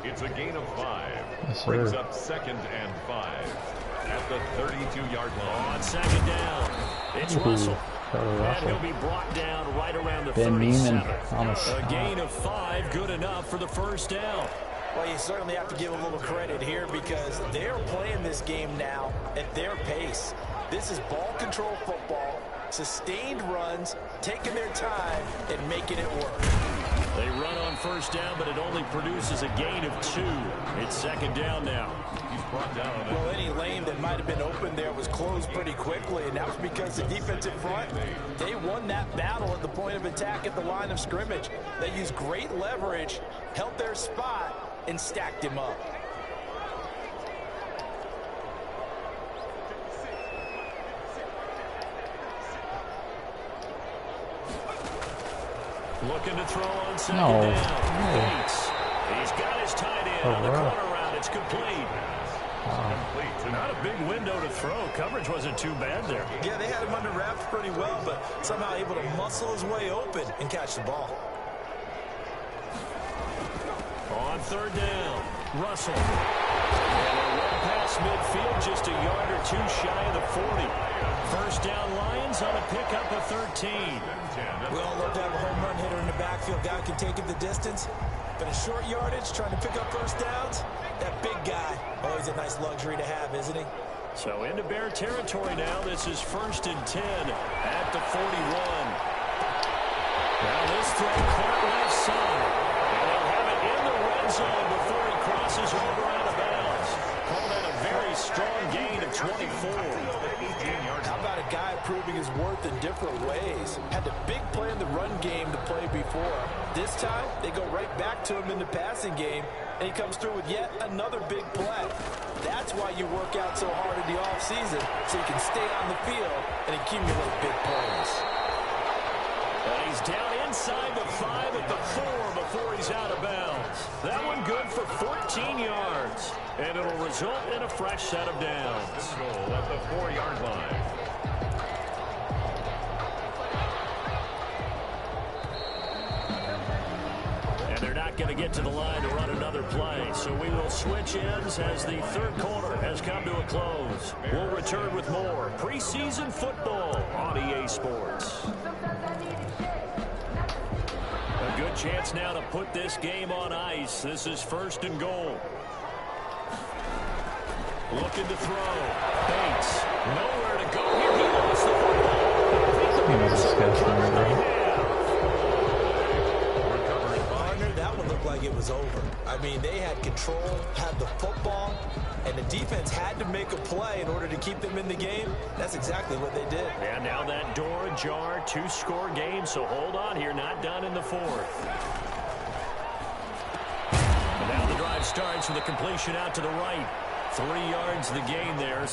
It's a gain of 5. Yes, brings up 2nd and 5 at the 32-yard line. On 2nd down, it's Russell. And he'll be brought down right around the 37. A gain of 5, good enough for the first down. Well, you certainly have to give a little credit here because they're playing this game now at their pace. This is ball control football, sustained runs, taking their time, and making it work. They run on first down, but it only produces a gain of 2. It's 2nd down now. He's brought down. Well, any lane that might have been open there was closed pretty quickly, and that was because the defensive front, they won that battle at the point of attack at the line of scrimmage. They used great leverage, held their spot, and stacked him up. Looking to throw on 2nd down. He's got his tight end on the corner route. It's complete. Not a big window to throw. Coverage wasn't too bad there. Yeah, they had him under wraps pretty well, but somehow able to muscle his way open and catch the ball. On 3rd down, Russell. And a run past midfield, just a yard or 2 shy of the 40. First down Lions on a pickup of 13. We all love to have a home run hitter in the backfield. Guy can take it the distance. But in short yardage, trying to pick up first downs, that big guy, always a nice luxury to have, isn't he? So into Bear territory now. This is 1st and 10 at the 41. Now this throw caught left side. And they'll have it in the red zone before he crosses over out of bounds. Called that a very strong gain of 24. How about a guy proving his worth in different ways? Had the big play in the run game to play before. This time, they go right back to him in the passing game, and he comes through with yet another big play. That's why you work out so hard in the offseason, so you can stay on the field and accumulate big plays. And he's down inside the 5 at the 4 before he's out of bounds. That one good for 14 yards. And it'll result in a fresh set of downs. Goal at the 4-yard line. And they're not going to get to the line to run another play. So we will switch ends as the third quarter has come to a close. We'll return with more preseason football on EA Sports. A good chance now to put this game on ice. This is 1st and goal. Looking to throw. Bates. Nowhere to go here. He lost the football. That one looked like it was over. I mean, they had control, had the football, and the defense had to make a play in order to keep them in the game. That's exactly what they did. And now that door ajar, 2-score game, so hold on here, not done in the 4th. And now the drive starts with a completion out to the right. 3 yards the gain there.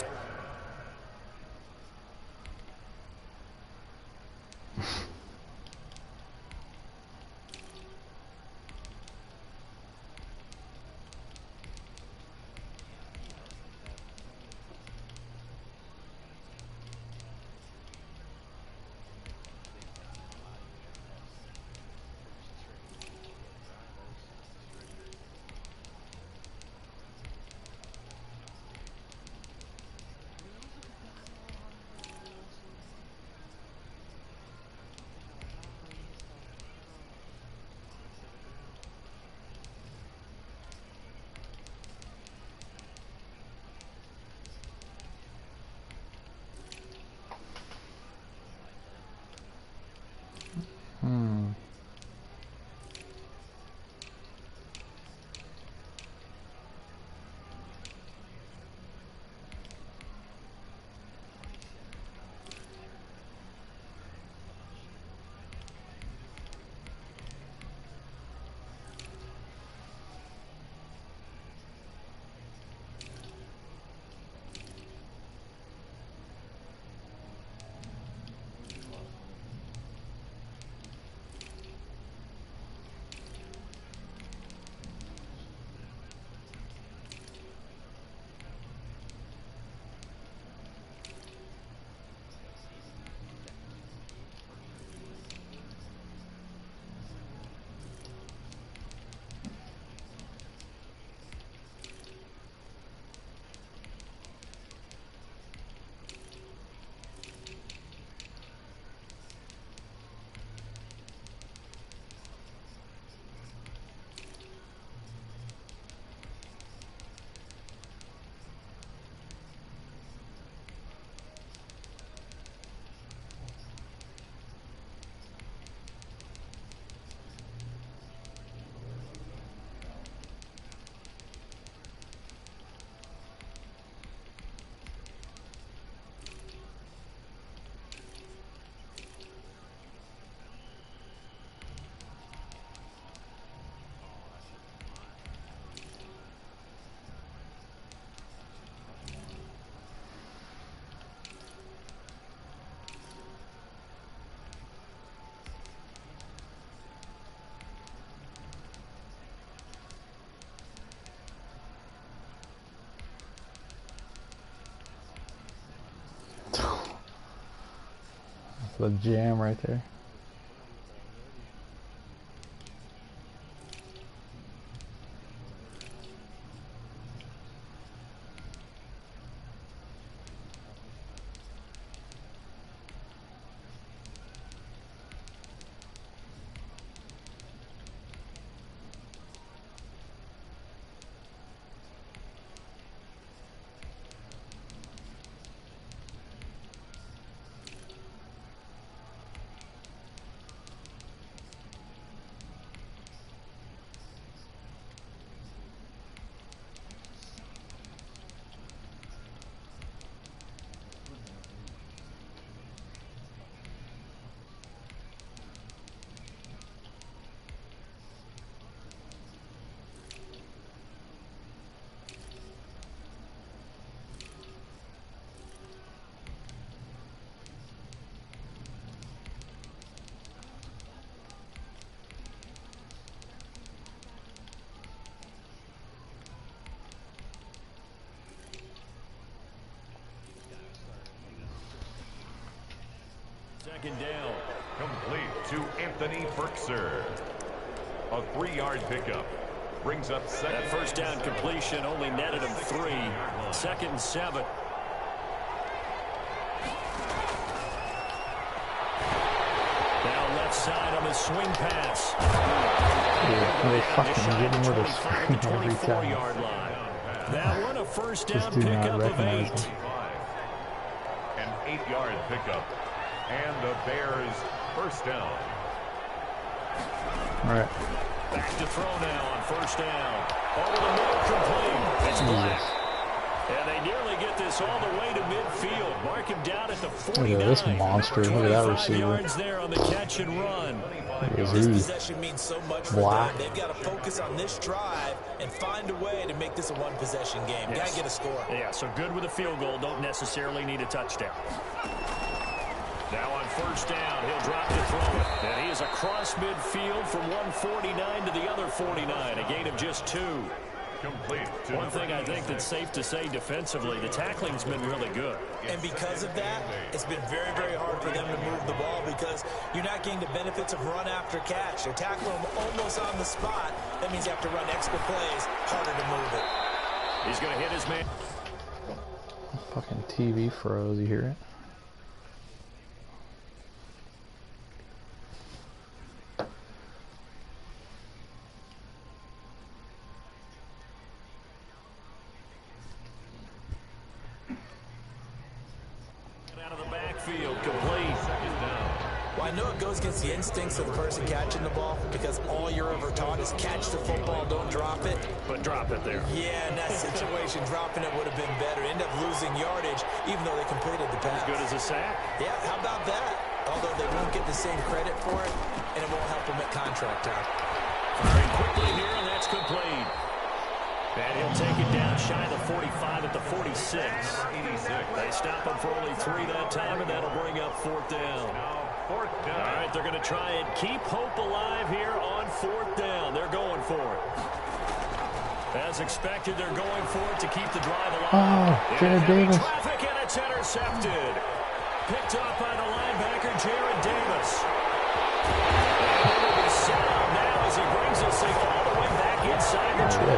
The jam right there. second down. Complete to Anthony Berkser. A 3-yard pickup. Brings up second. That first down completion only netted him 3. 2nd and 7. Now left side on the swing pass. They fucking get more to screen every time. 24-yard line. That one a first down do not pickup of 8. An 8-yard pickup. And the Bears first down. All right. Back to throw now on first down. Over the middle, complete. It's Black. And they nearly get this all the way to midfield. Mark him down at the 49. Look at this monster. Look at that receiver. Yards there on the catch and run. This possession means so much for them. They've got to focus on this drive and find a way to make this a one-possession game. Got to get a score. Yeah, so good with a field goal. Don't necessarily need a touchdown. Now on first down, he'll drop to throw it. And he is across midfield from 149 to the other 49. A gain of just 2. Complete. One thing I think that's safe to say defensively, the tackling's been really good. And because of that, it's been very, very hard for them to move the ball because you're not getting the benefits of run after catch. They're tackling them almost on the spot. That means you have to run extra plays, harder to move it. He's going to hit his man. Fucking TV froze, you hear it? Well, I know it goes against the instincts of the person catching the ball because all you're ever taught is catch the football, don't drop it. But drop it there. Yeah, in that situation, dropping it would have been better. End up losing yardage, even though they completed the pass. As good as a sack. Yeah, how about that? Although they won't get the same credit for it, and it won't help them at contract time. Very quickly here, and that's complete. And he'll take it down shy of the 45 at the 46. They stop him for only 3 that time, and that'll bring up 4th down. All right, they're going to try and keep hope alive here on 4th down. They're going for it. As expected, they're going for it to keep the drive alive. Oh, Jared Davis. Traffic, and it's intercepted. Picked up by the linebacker, Jared Davis. And it will be set up now as he brings this thing all the way back inside the 20.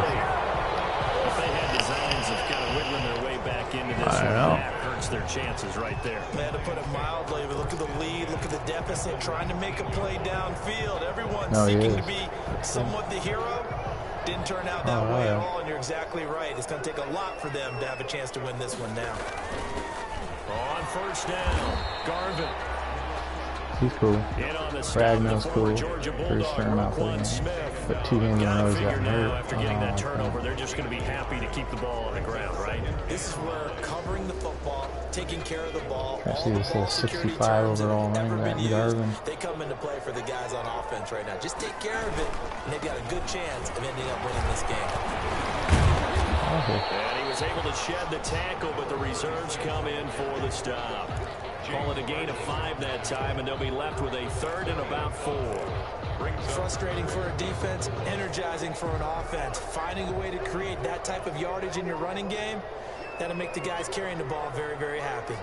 If they had designs of kind of wiggling their way back into this one, that hurts their chances right there. They had to put it mildly, but look at the lead, look at the deficit, trying to make a play downfield. Everyone's seeking to be somewhat the hero. Didn't turn out that way at all, and you're exactly right. It's going to take a lot for them to have a chance to win this one now. On first down, Garvin. He's cool. Ragnar's cool. Pretty sure I'm out for him. But 2 games in a row he's gotten hurt. After getting that turnover, they're just going to be happy to keep the ball on the ground, right? This is where covering the football, taking care of the ball, I see this little 65 overall running back, Garvin. They come into play for the guys on offense right now. Just take care of it, and they've got a good chance of ending up winning this game. And he was able to shed the tackle, but the reserves come in for the stop. Call it a gain of 5 that time, and they'll be left with a 3rd and about 4. Frustrating for a defense, energizing for an offense. Finding a way to create that type of yardage in your running game, that'll make the guys carrying the ball very, very happy.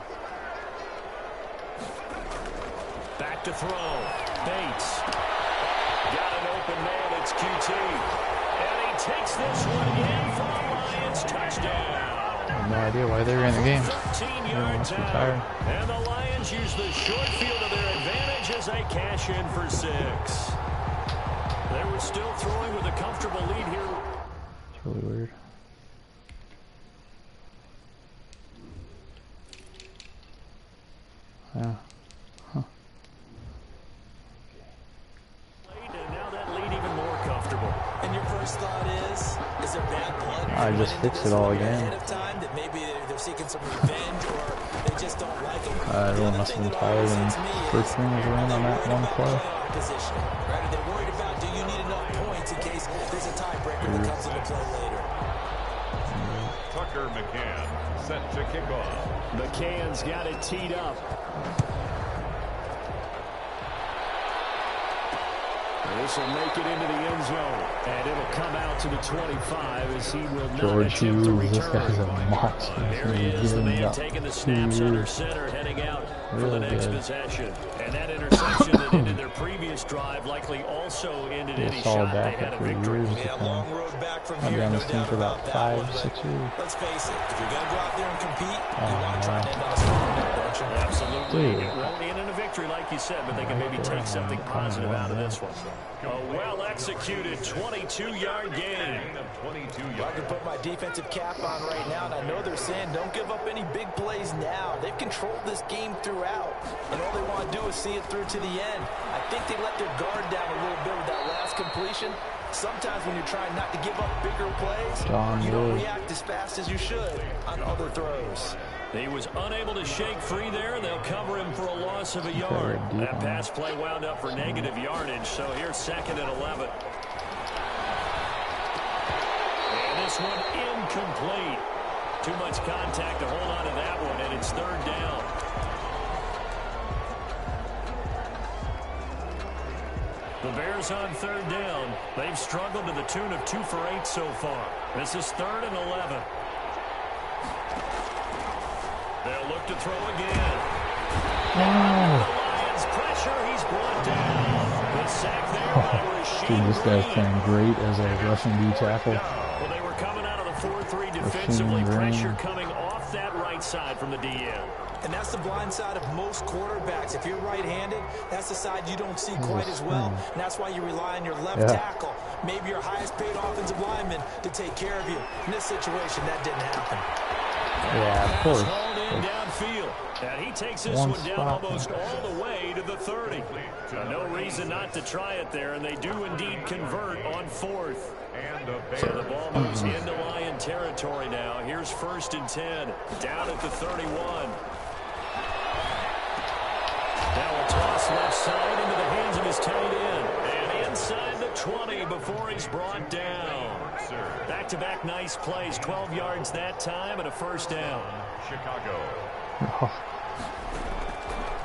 Back to throw. Bates. Got an open man. It's QT. And he takes this one in for a Lions touchdown. I have no idea why they were in the game. 13-yard must be tired. And the Lions use the short field to their advantage as they cash in for 6. They were still throwing with a comfortable lead here. It's really weird. Yeah. Huh. And now that lead even more comfortable. And your first thought is there bad blood? I just fixed it all again. Ahead of time that maybe they're seeking some revenge or they just don't like them. Everyone must have been tired and first thing was around on that one play. Positioning, right? They're worried about, do you need enough points in case there's a tiebreaker that comes into play later? Tucker McCann set to kick off. McCann's got it teed up. This will make it into the end zone, and it'll come out to the 25 as he will not George attempt to Hughes, this return. guy's a monster. Here he is, the man taking the snaps under center, heading out for the next possession. And that interception that ended their previous drive likely also ended any shot they had a victory. Yeah, long road back from I've here, done no this team doubt for about about that 5, 6 years. Let's face it, if you're going to go out there and compete, you want to try and end on a strong note, don't you? Absolutely. It won't end in a victory, like you said, but they can maybe take something positive out of this one. A well-executed 22-yard gain. I can put my defensive cap on right now, and I know they're saying don't give up any big plays now. They've controlled this game throughout, and all they want to do is see it through to the end. I think they let their guard down a little bit with that last completion. Sometimes when you're trying not to give up bigger plays, you don't react as fast as you should on other throws. He was unable to shake free there. They'll cover him for a loss of a yard. That pass play wound up for negative yardage, so here's 2nd and 11. And this one incomplete. Too much contact to hold on to that one, and it's 3rd down. The Bears on 3rd down. They've struggled to the tune of 2 for 8 so far. This is 3rd and 11. They'll look to throw again. The Lions pressure. He's brought down. The sack there by Rashid. Dude, this guy's playing great as a rushing D tackle. Well, they were coming out of the 4-3 defensively. Pressure coming off that right side from the DN. And that's the blind side of most quarterbacks. If you're right-handed, that's the side you don't see quite as well. And that's why you rely on your left tackle, maybe your highest-paid offensive lineman, to take care of you. In this situation, that didn't happen. Yeah, of course. Hauled in downfield. And he takes this one down almost all the way to the 30. No reason not to try it there, and they do indeed convert on 4th. So the ball moves into Lion territory now. Here's 1st and 10, down at the 31. Now a toss left side into the hands of his tight end. And inside the 20 before he's brought down. Back-to-back nice plays, 12 yards that time and a 1st down. Chicago.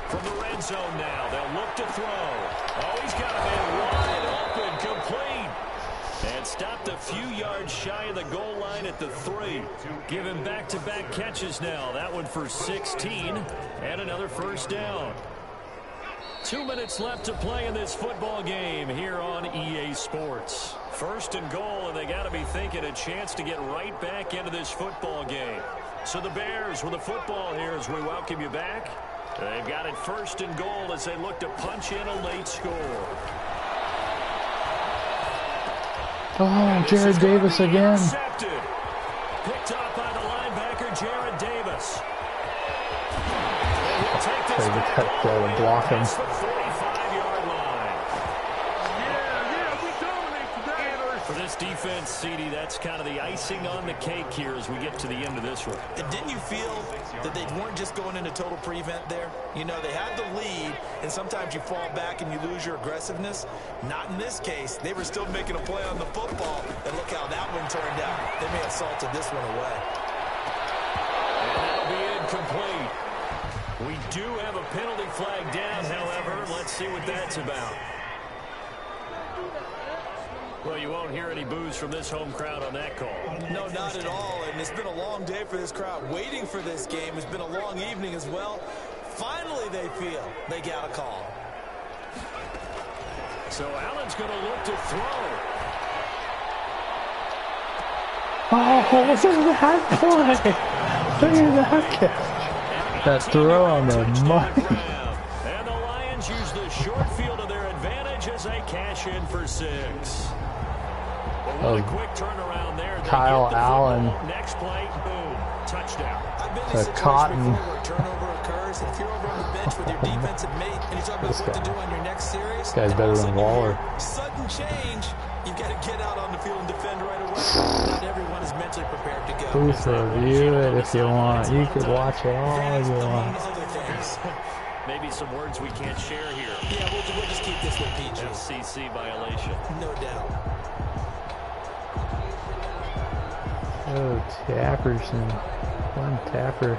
From the red zone now, they'll look to throw. Oh, he's got a man wide open, complete. And stopped a few yards shy of the goal line at the 3. Give him back-to-back catches now. That one for 16 and another 1st down. 2 minutes left to play in this football game here on EA Sports. 1st and goal, and they got to be thinking a chance to get right back into this football game. So the Bears with the football here as we welcome you back. They've got it 1st and goal as they look to punch in a late score. Oh, Jared Davis again. Picked up by the linebacker, Jared Davis. Try to block him. For this defense, CD, that's kind of the icing on the cake here as we get to the end of this one. And didn't you feel that they weren't just going into total prevent there? You know, they had the lead, and sometimes you fall back and you lose your aggressiveness. Not in this case. They were still making a play on the football, and look how that one turned out. They may have salted this one away. And that'll be incomplete. We do have a penalty flag down, however. Let's see what that's about. Well, you won't hear any boos from this home crowd on that call. No, not at all. And it's been a long day for this crowd. Waiting for this game. It's been a long evening as well. Finally, they feel they got a call. So Allen's going to look to throw. Oh, look at that play. Look at that catch. That throw on the money. And the Lions use the short field to their advantage as they cash in for 6. Well, what a quick turnaround there. Kyle Allen. Next play, boom, touchdown. The cotton. Where a turnover occurs, and if you're over on the bench with your defensive mate and you talk about what to do on your next series, this guy's better than Waller. Sudden change, you've got to get out on the field and defend right away. Not everyone is mentally prepared to go. Booth review it if you want. You could watch it all you want. Maybe some words we can't share here. Yeah, we'll just keep this with PG. FCC violation. No doubt. Oh, Tapperson. One Tapper.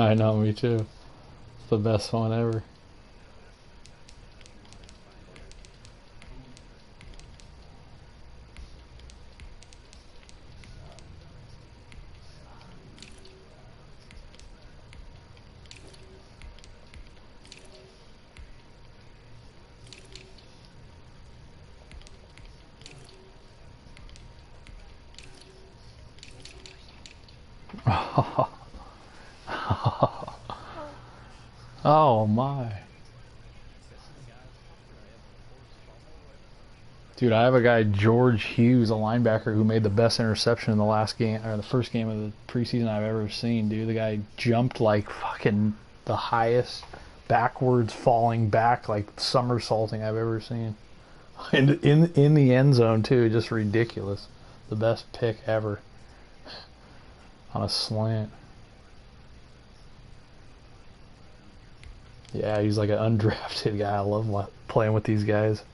I know, me too. It's the best one ever. Oh my. Dude, I have a guy, George Hughes, a linebacker, who made the best interception in the last game, or the first game of the preseason I've ever seen, dude. The guy jumped like fucking the highest backwards falling back, like somersaulting I've ever seen. In the end zone too, just ridiculous. The best pick ever. On a slant. Yeah, he's like an undrafted guy. I love playing with these guys.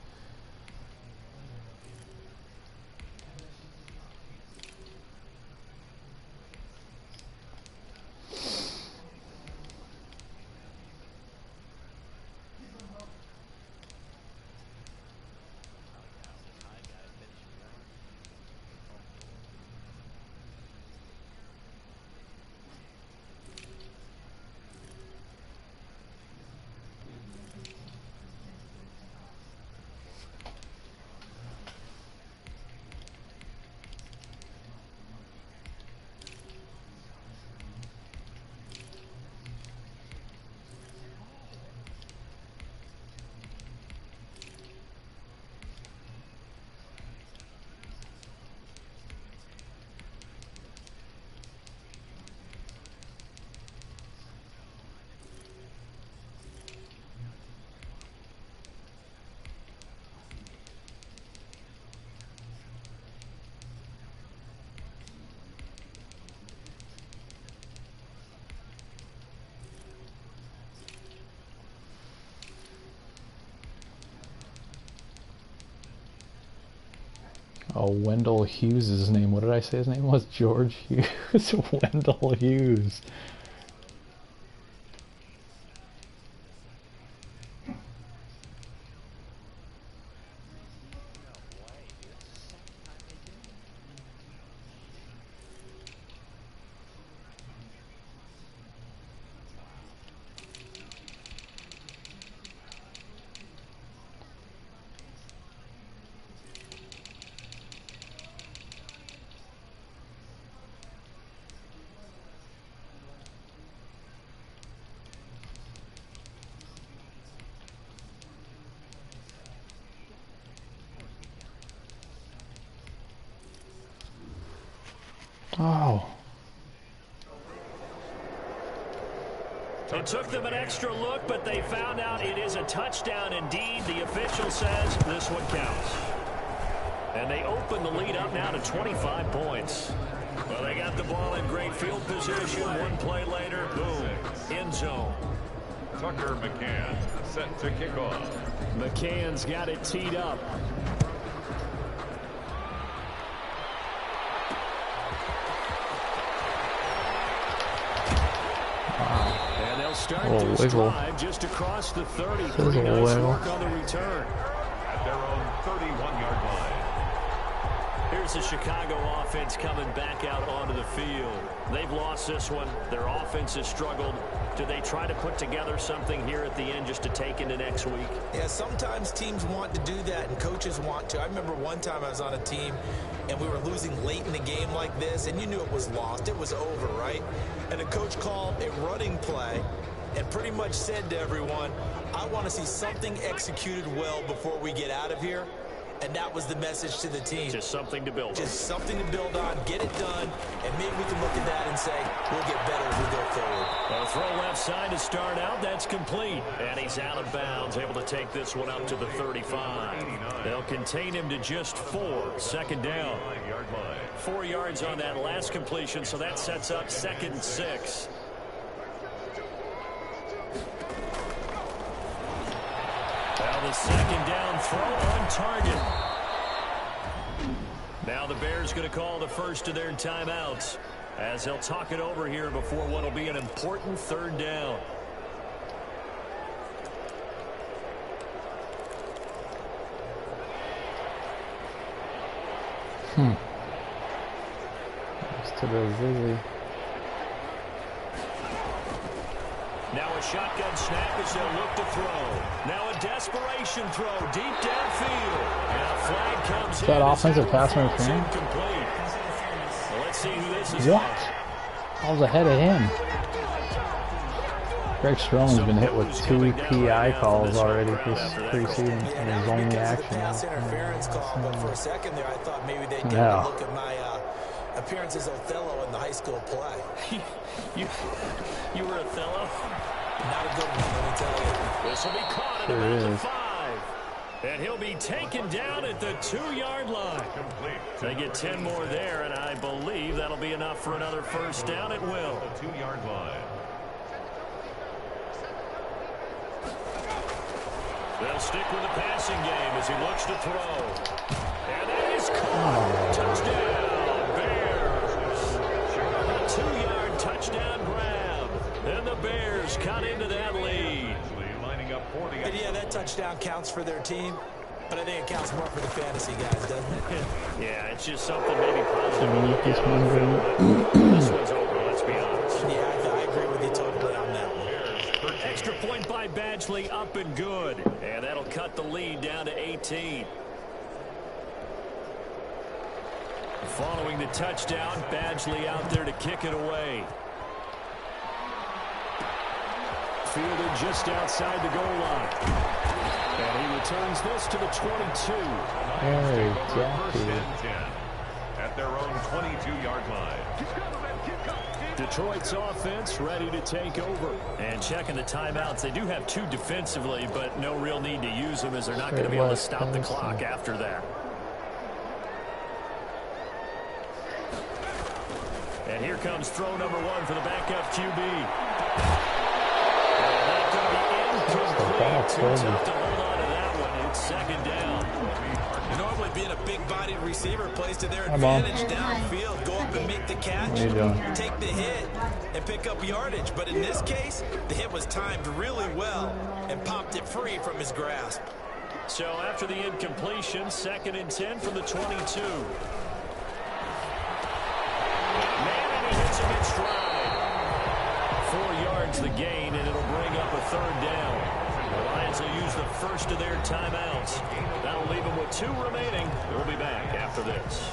Oh, Wendell Hughes' his name. What did I say his name was? George Hughes. Wendell Hughes. Oh. It took them an extra look, but they found out it is a touchdown indeed. The official says this one counts. And they open the lead up now to 25 points. Well, they got the ball in great field position. One play later, boom, end zone. Tucker McCann set to kick off. McCann's got it teed up. And they'll start this drive just across the 30. Pretty nice work on the return. At their own 31-yard line. Here's the Chicago offense coming back out onto the field. They've lost this one. Their offense has struggled. Do they try to put together something here at the end just to take into next week? Yeah, sometimes teams want to do that and coaches want to. I remember one time I was on a team and we were losing late in the game like this, and you knew it was lost. It was over, right? And the coach called a running play and pretty much said to everyone, I want to see something executed well before we get out of here. And that was the message to the team. Just something to build on. Just something to build on, get it done, and maybe we can look at that and say, we'll get better as we go forward. Well, throw left side to start out. That's complete. And he's out of bounds, able to take this one up to the 35. They'll contain him to just 4. Second down. 4 yards on that last completion, so that sets up 2nd and 6. Now the second down throw on target. Now the Bears going to call the first of their timeouts. as he'll talk it over here before what will be an important third down. To the Lily. Now a shotgun snap as they'll look to throw. Now a desperation throw deep downfield. And a flag comes in. Is that offensive pass interference? Well, let's see who this is. What? I was ahead of him. Greg Stroman's been hit with 2 PI calls already this preseason, and his only action. Interference call, but for a second there, I thought maybe they'd get a look at my appearance as Othello in the high school play. you were Othello? Not a good one, let me tell you. This will be caught at about the 5. And he'll be taken down at the 2-yard line. They get 10 more there, and I believe that'll be enough for another first down at will. The 2-yard line. They'll stick with the passing game as he looks to throw. And that is caught. Touchdown, Bears. A 2-yard touchdown grab. And the Bears cut into that lead. And yeah, that touchdown counts for their team, but I think it counts more for the fantasy guys, doesn't it? Yeah, it's just something maybe positive. This one's over, let's be honest. Yeah, I agree with you totally on that one. Extra point by Badgley, up and good. And that'll cut the lead down to 18. Following the touchdown, Badgley out there to kick it away. Fielded just outside the goal line. And he returns this to the 22. Hey, Jackie. At their own 22-yard line. Detroit's offense ready to take over. And checking the timeouts, they do have 2 defensively, but no real need to use them as they're not going to be able to stop the clock after that. And here comes throw number 1 for the backup QB. And that's going to be incomplete. Too tough to hold on to that one. It's second down. Normally being a big-bodied receiver plays to their advantage downfield. Go up and make the catch, take the hit, and pick up yardage. But in this case, the hit was timed really well and popped it free from his grasp. So after the incompletion, 2nd and 10 from the 22. Man, and he hits him in stride. 4 yards the gain, and it'll bring up a 3rd down. The Lions will use the first of their timeouts. That'll leave them with 2 remaining. We'll be back after this.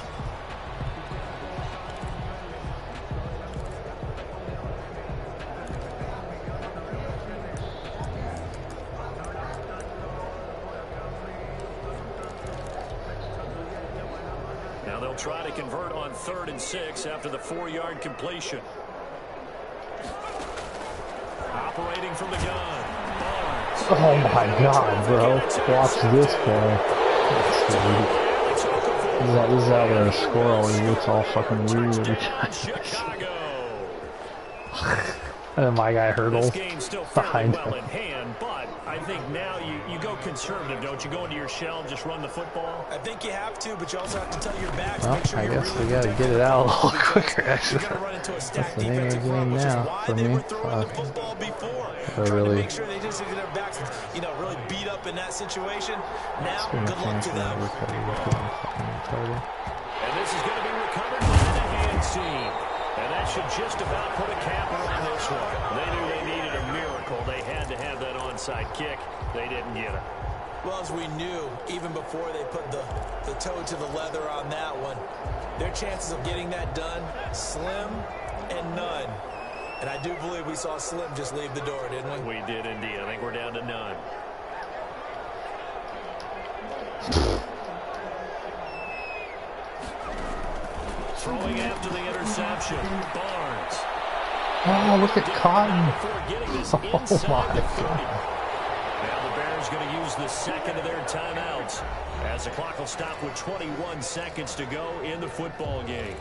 Now they'll try to convert on 3rd and 6 after the 4-yard completion. Operating from the gun. Oh my God, bro. Watch this play. This is out there a squirrel. He looks all fucking weird. And my guy hurdles behind him. But I think now you go conservative, don't you? Go into your shell and just run the football? I think you have to, but you also have to tell your backs. Well, make sure I guess really we got to get it out a little quicker, actually. You're going to run into a That's stacked the name of the defensive game front, which is now, why for they me. were throwing the football before. Trying to make sure they just get their backs, really beat up in that situation. Now, good luck to them. And this is going to be recovered by the hand team. And that should just about put a capper on this one. They knew they needed a miracle. They had to have that onside kick. They didn't get it. Well, as we knew, even before they put the toe to the leather on that one, their chances of getting that done, slim and none. And I do believe we saw Slim just leave the door, didn't we? We did indeed. I think we're down to none. Throwing after the interception. Barnes. Oh, look at Cotton. Oh, my God. Now the Bears going to use the 2nd of their timeouts as the clock will stop with 21 seconds to go in the football game.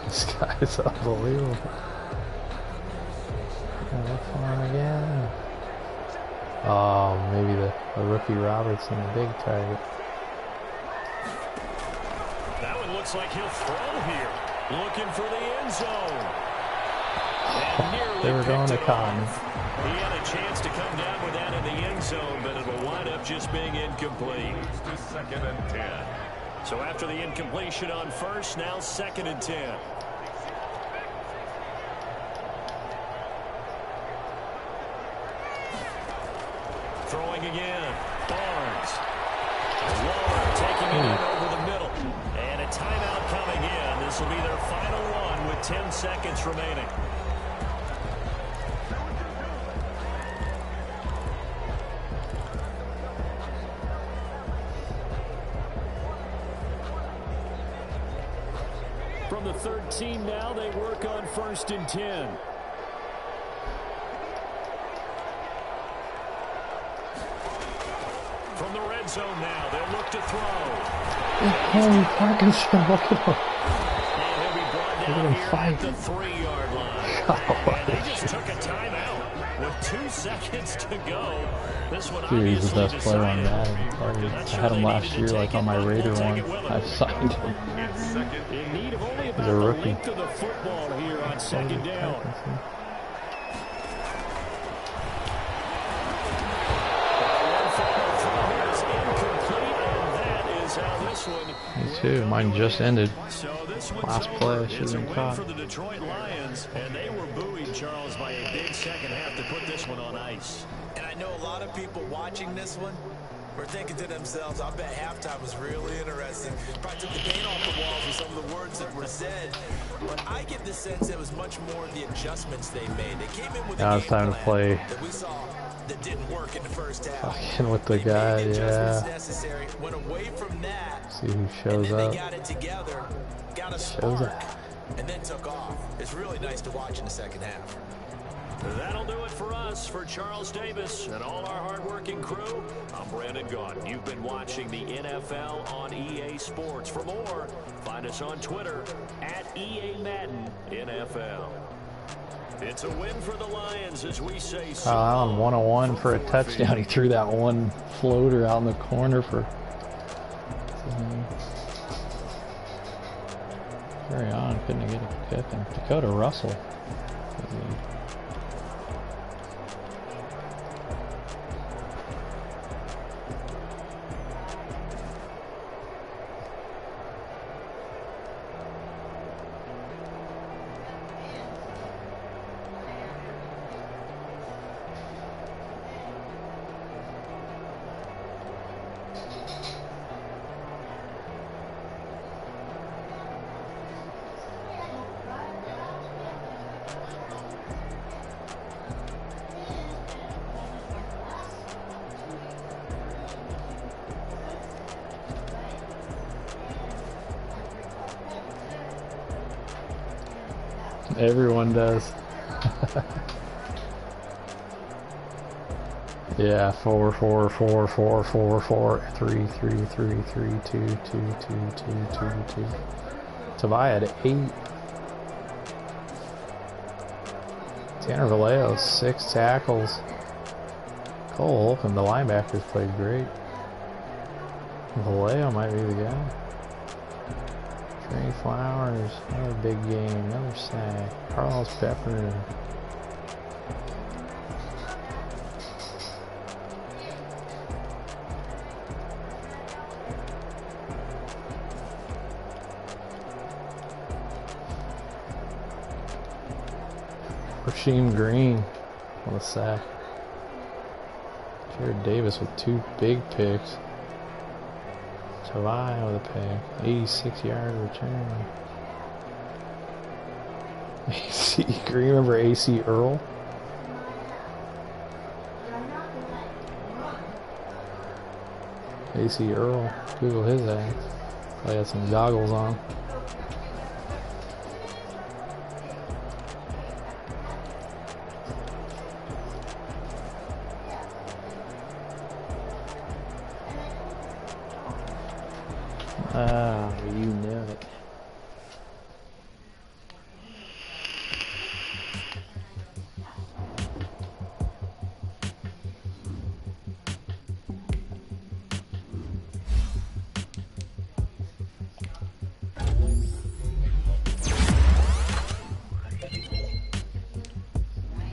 This guy is unbelievable. What's on again? Oh, maybe the rookie Robertson, the big target. That one looks like he'll throw here. Looking for the end zone. They were going to Cotton. He had a chance to come down with that in the end zone, but it will wind up just being incomplete. Second and 10. So after the incompletion on first, now 2nd and 10. Throwing again. Barnes. Waller taking it in over the middle. And a timeout coming in. This will be their final one with 10 seconds remaining. From the 13 now, they work on 1st and 10. From the red zone now, they'll look to throw. Holy Parkinson, look at him. And he'll be brought down here at the 3-yard line. And they just took a timeout with 2 seconds to go. This one Dude, he's the obviously best player on decided. Madden. I had him last year, like on my Raider one. I signed him. In need of only He's about a the rookie. length of the football here on 2nd down. Me too. Mine just ended. Last play should have been caught. For the Detroit Lions, and they were buoyed, Charles, by a big second half to put this one on ice. And I know a lot of people watching this one were thinking to themselves, I bet halftime was really interesting. Probably took the paint off the walls with some of the words that were said. But I get the sense it was much more the adjustments they made. They came in with Now a it's game time to plan play. that we saw that didn't work in the first half. Fucking with the They guy, made the adjustments yeah. necessary, went away from that, See who and shows then up. they got it together, got a Shows spark, up. and then took off. It's really nice to watch in the second half. That'll do it for us. For Charles Davis and all our hardworking crew, I'm Brandon Gaudin. You've been watching the NFL on EA Sports. For more, find us on Twitter at EA Madden NFL. It's a win for the Lions as we say so. Allen 101 for a touchdown. He threw that one floater out in the corner for. Carry on, couldn't get a pick. And Dakota Russell. Everyone does. Yeah, 4, 4, 4, 4, 4, 4, 3, 3, 3, 3, 2, 2, 2, 2, 2, 2. Tobias at 8. Tanner Vallejo, 6 tackles. Cole Holcomb, the linebackers played great. Vallejo might be the guy. Trey Flowers, another big game, another sack. Carlos Pepper. Rasheem Green on the sack. Jared Davis with 2 big picks. Tavai with a pick. 86-yard return. AC Green, remember AC Earl? AC Earl, Google his ass. I had some goggles on. Ah, you knew it.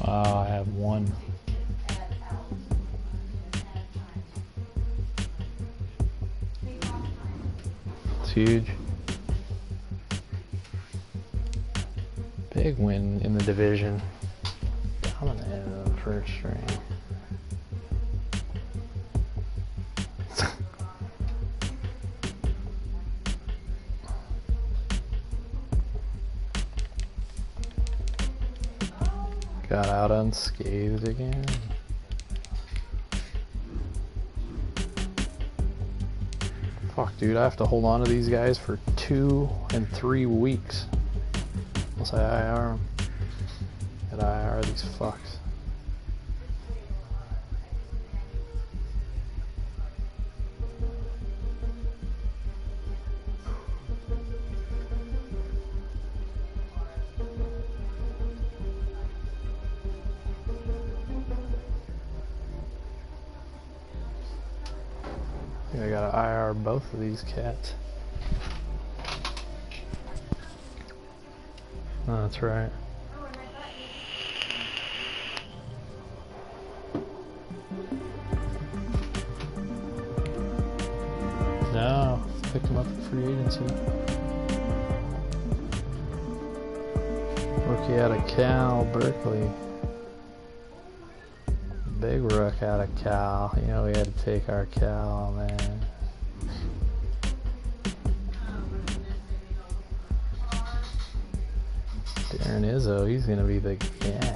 I have one. It's huge. Big win in the division. Donovan in the first string. Got out unscathed again. Fuck, dude, I have to hold on to these guys for 2 and 3 weeks. Unless I IR them. Get IR these fucks. I gotta IR both of these cats. Oh, that's right. No, picked him up at free agency. Rookie out of Cal, Berkeley. Big rook out of Cal. You know we had to take our Cal, man. Darren Izzo, he's gonna be the guy.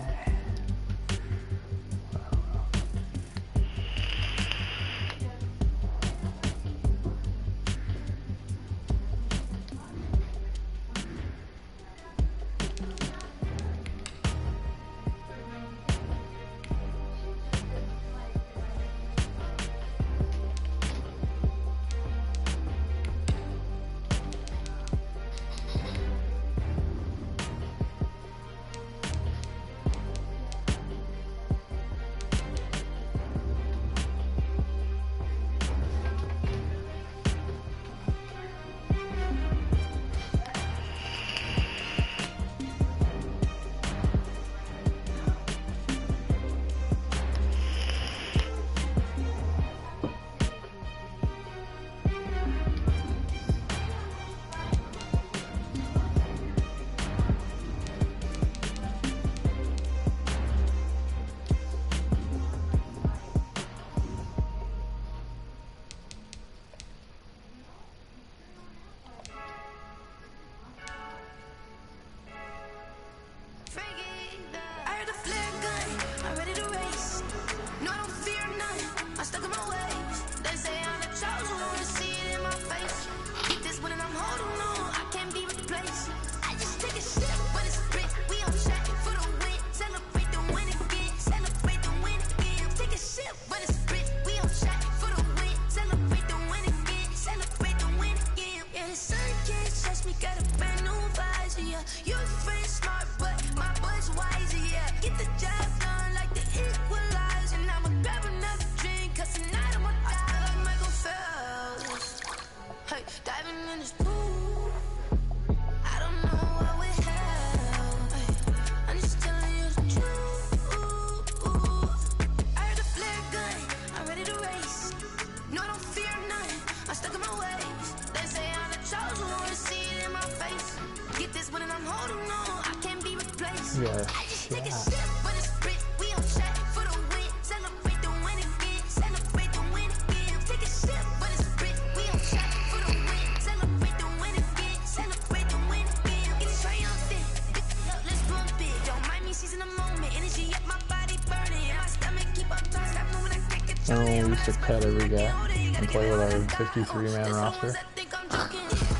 Yeah, we used to cut every guy and play with our 53-man roster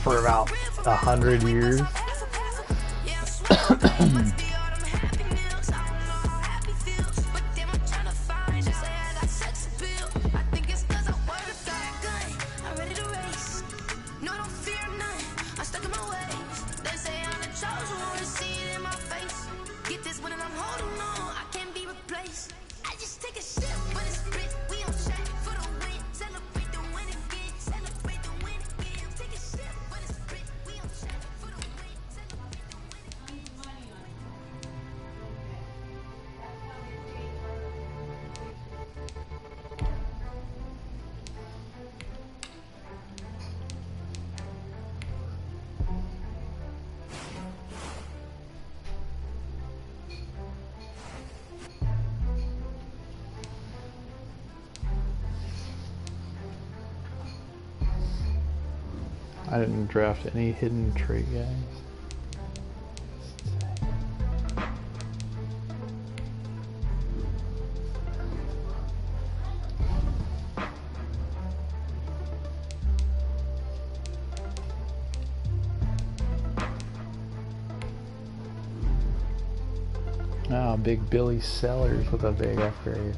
for about 100 years. I didn't draft any hidden trait guys. Oh, big Billy Sellers with a big upgrade.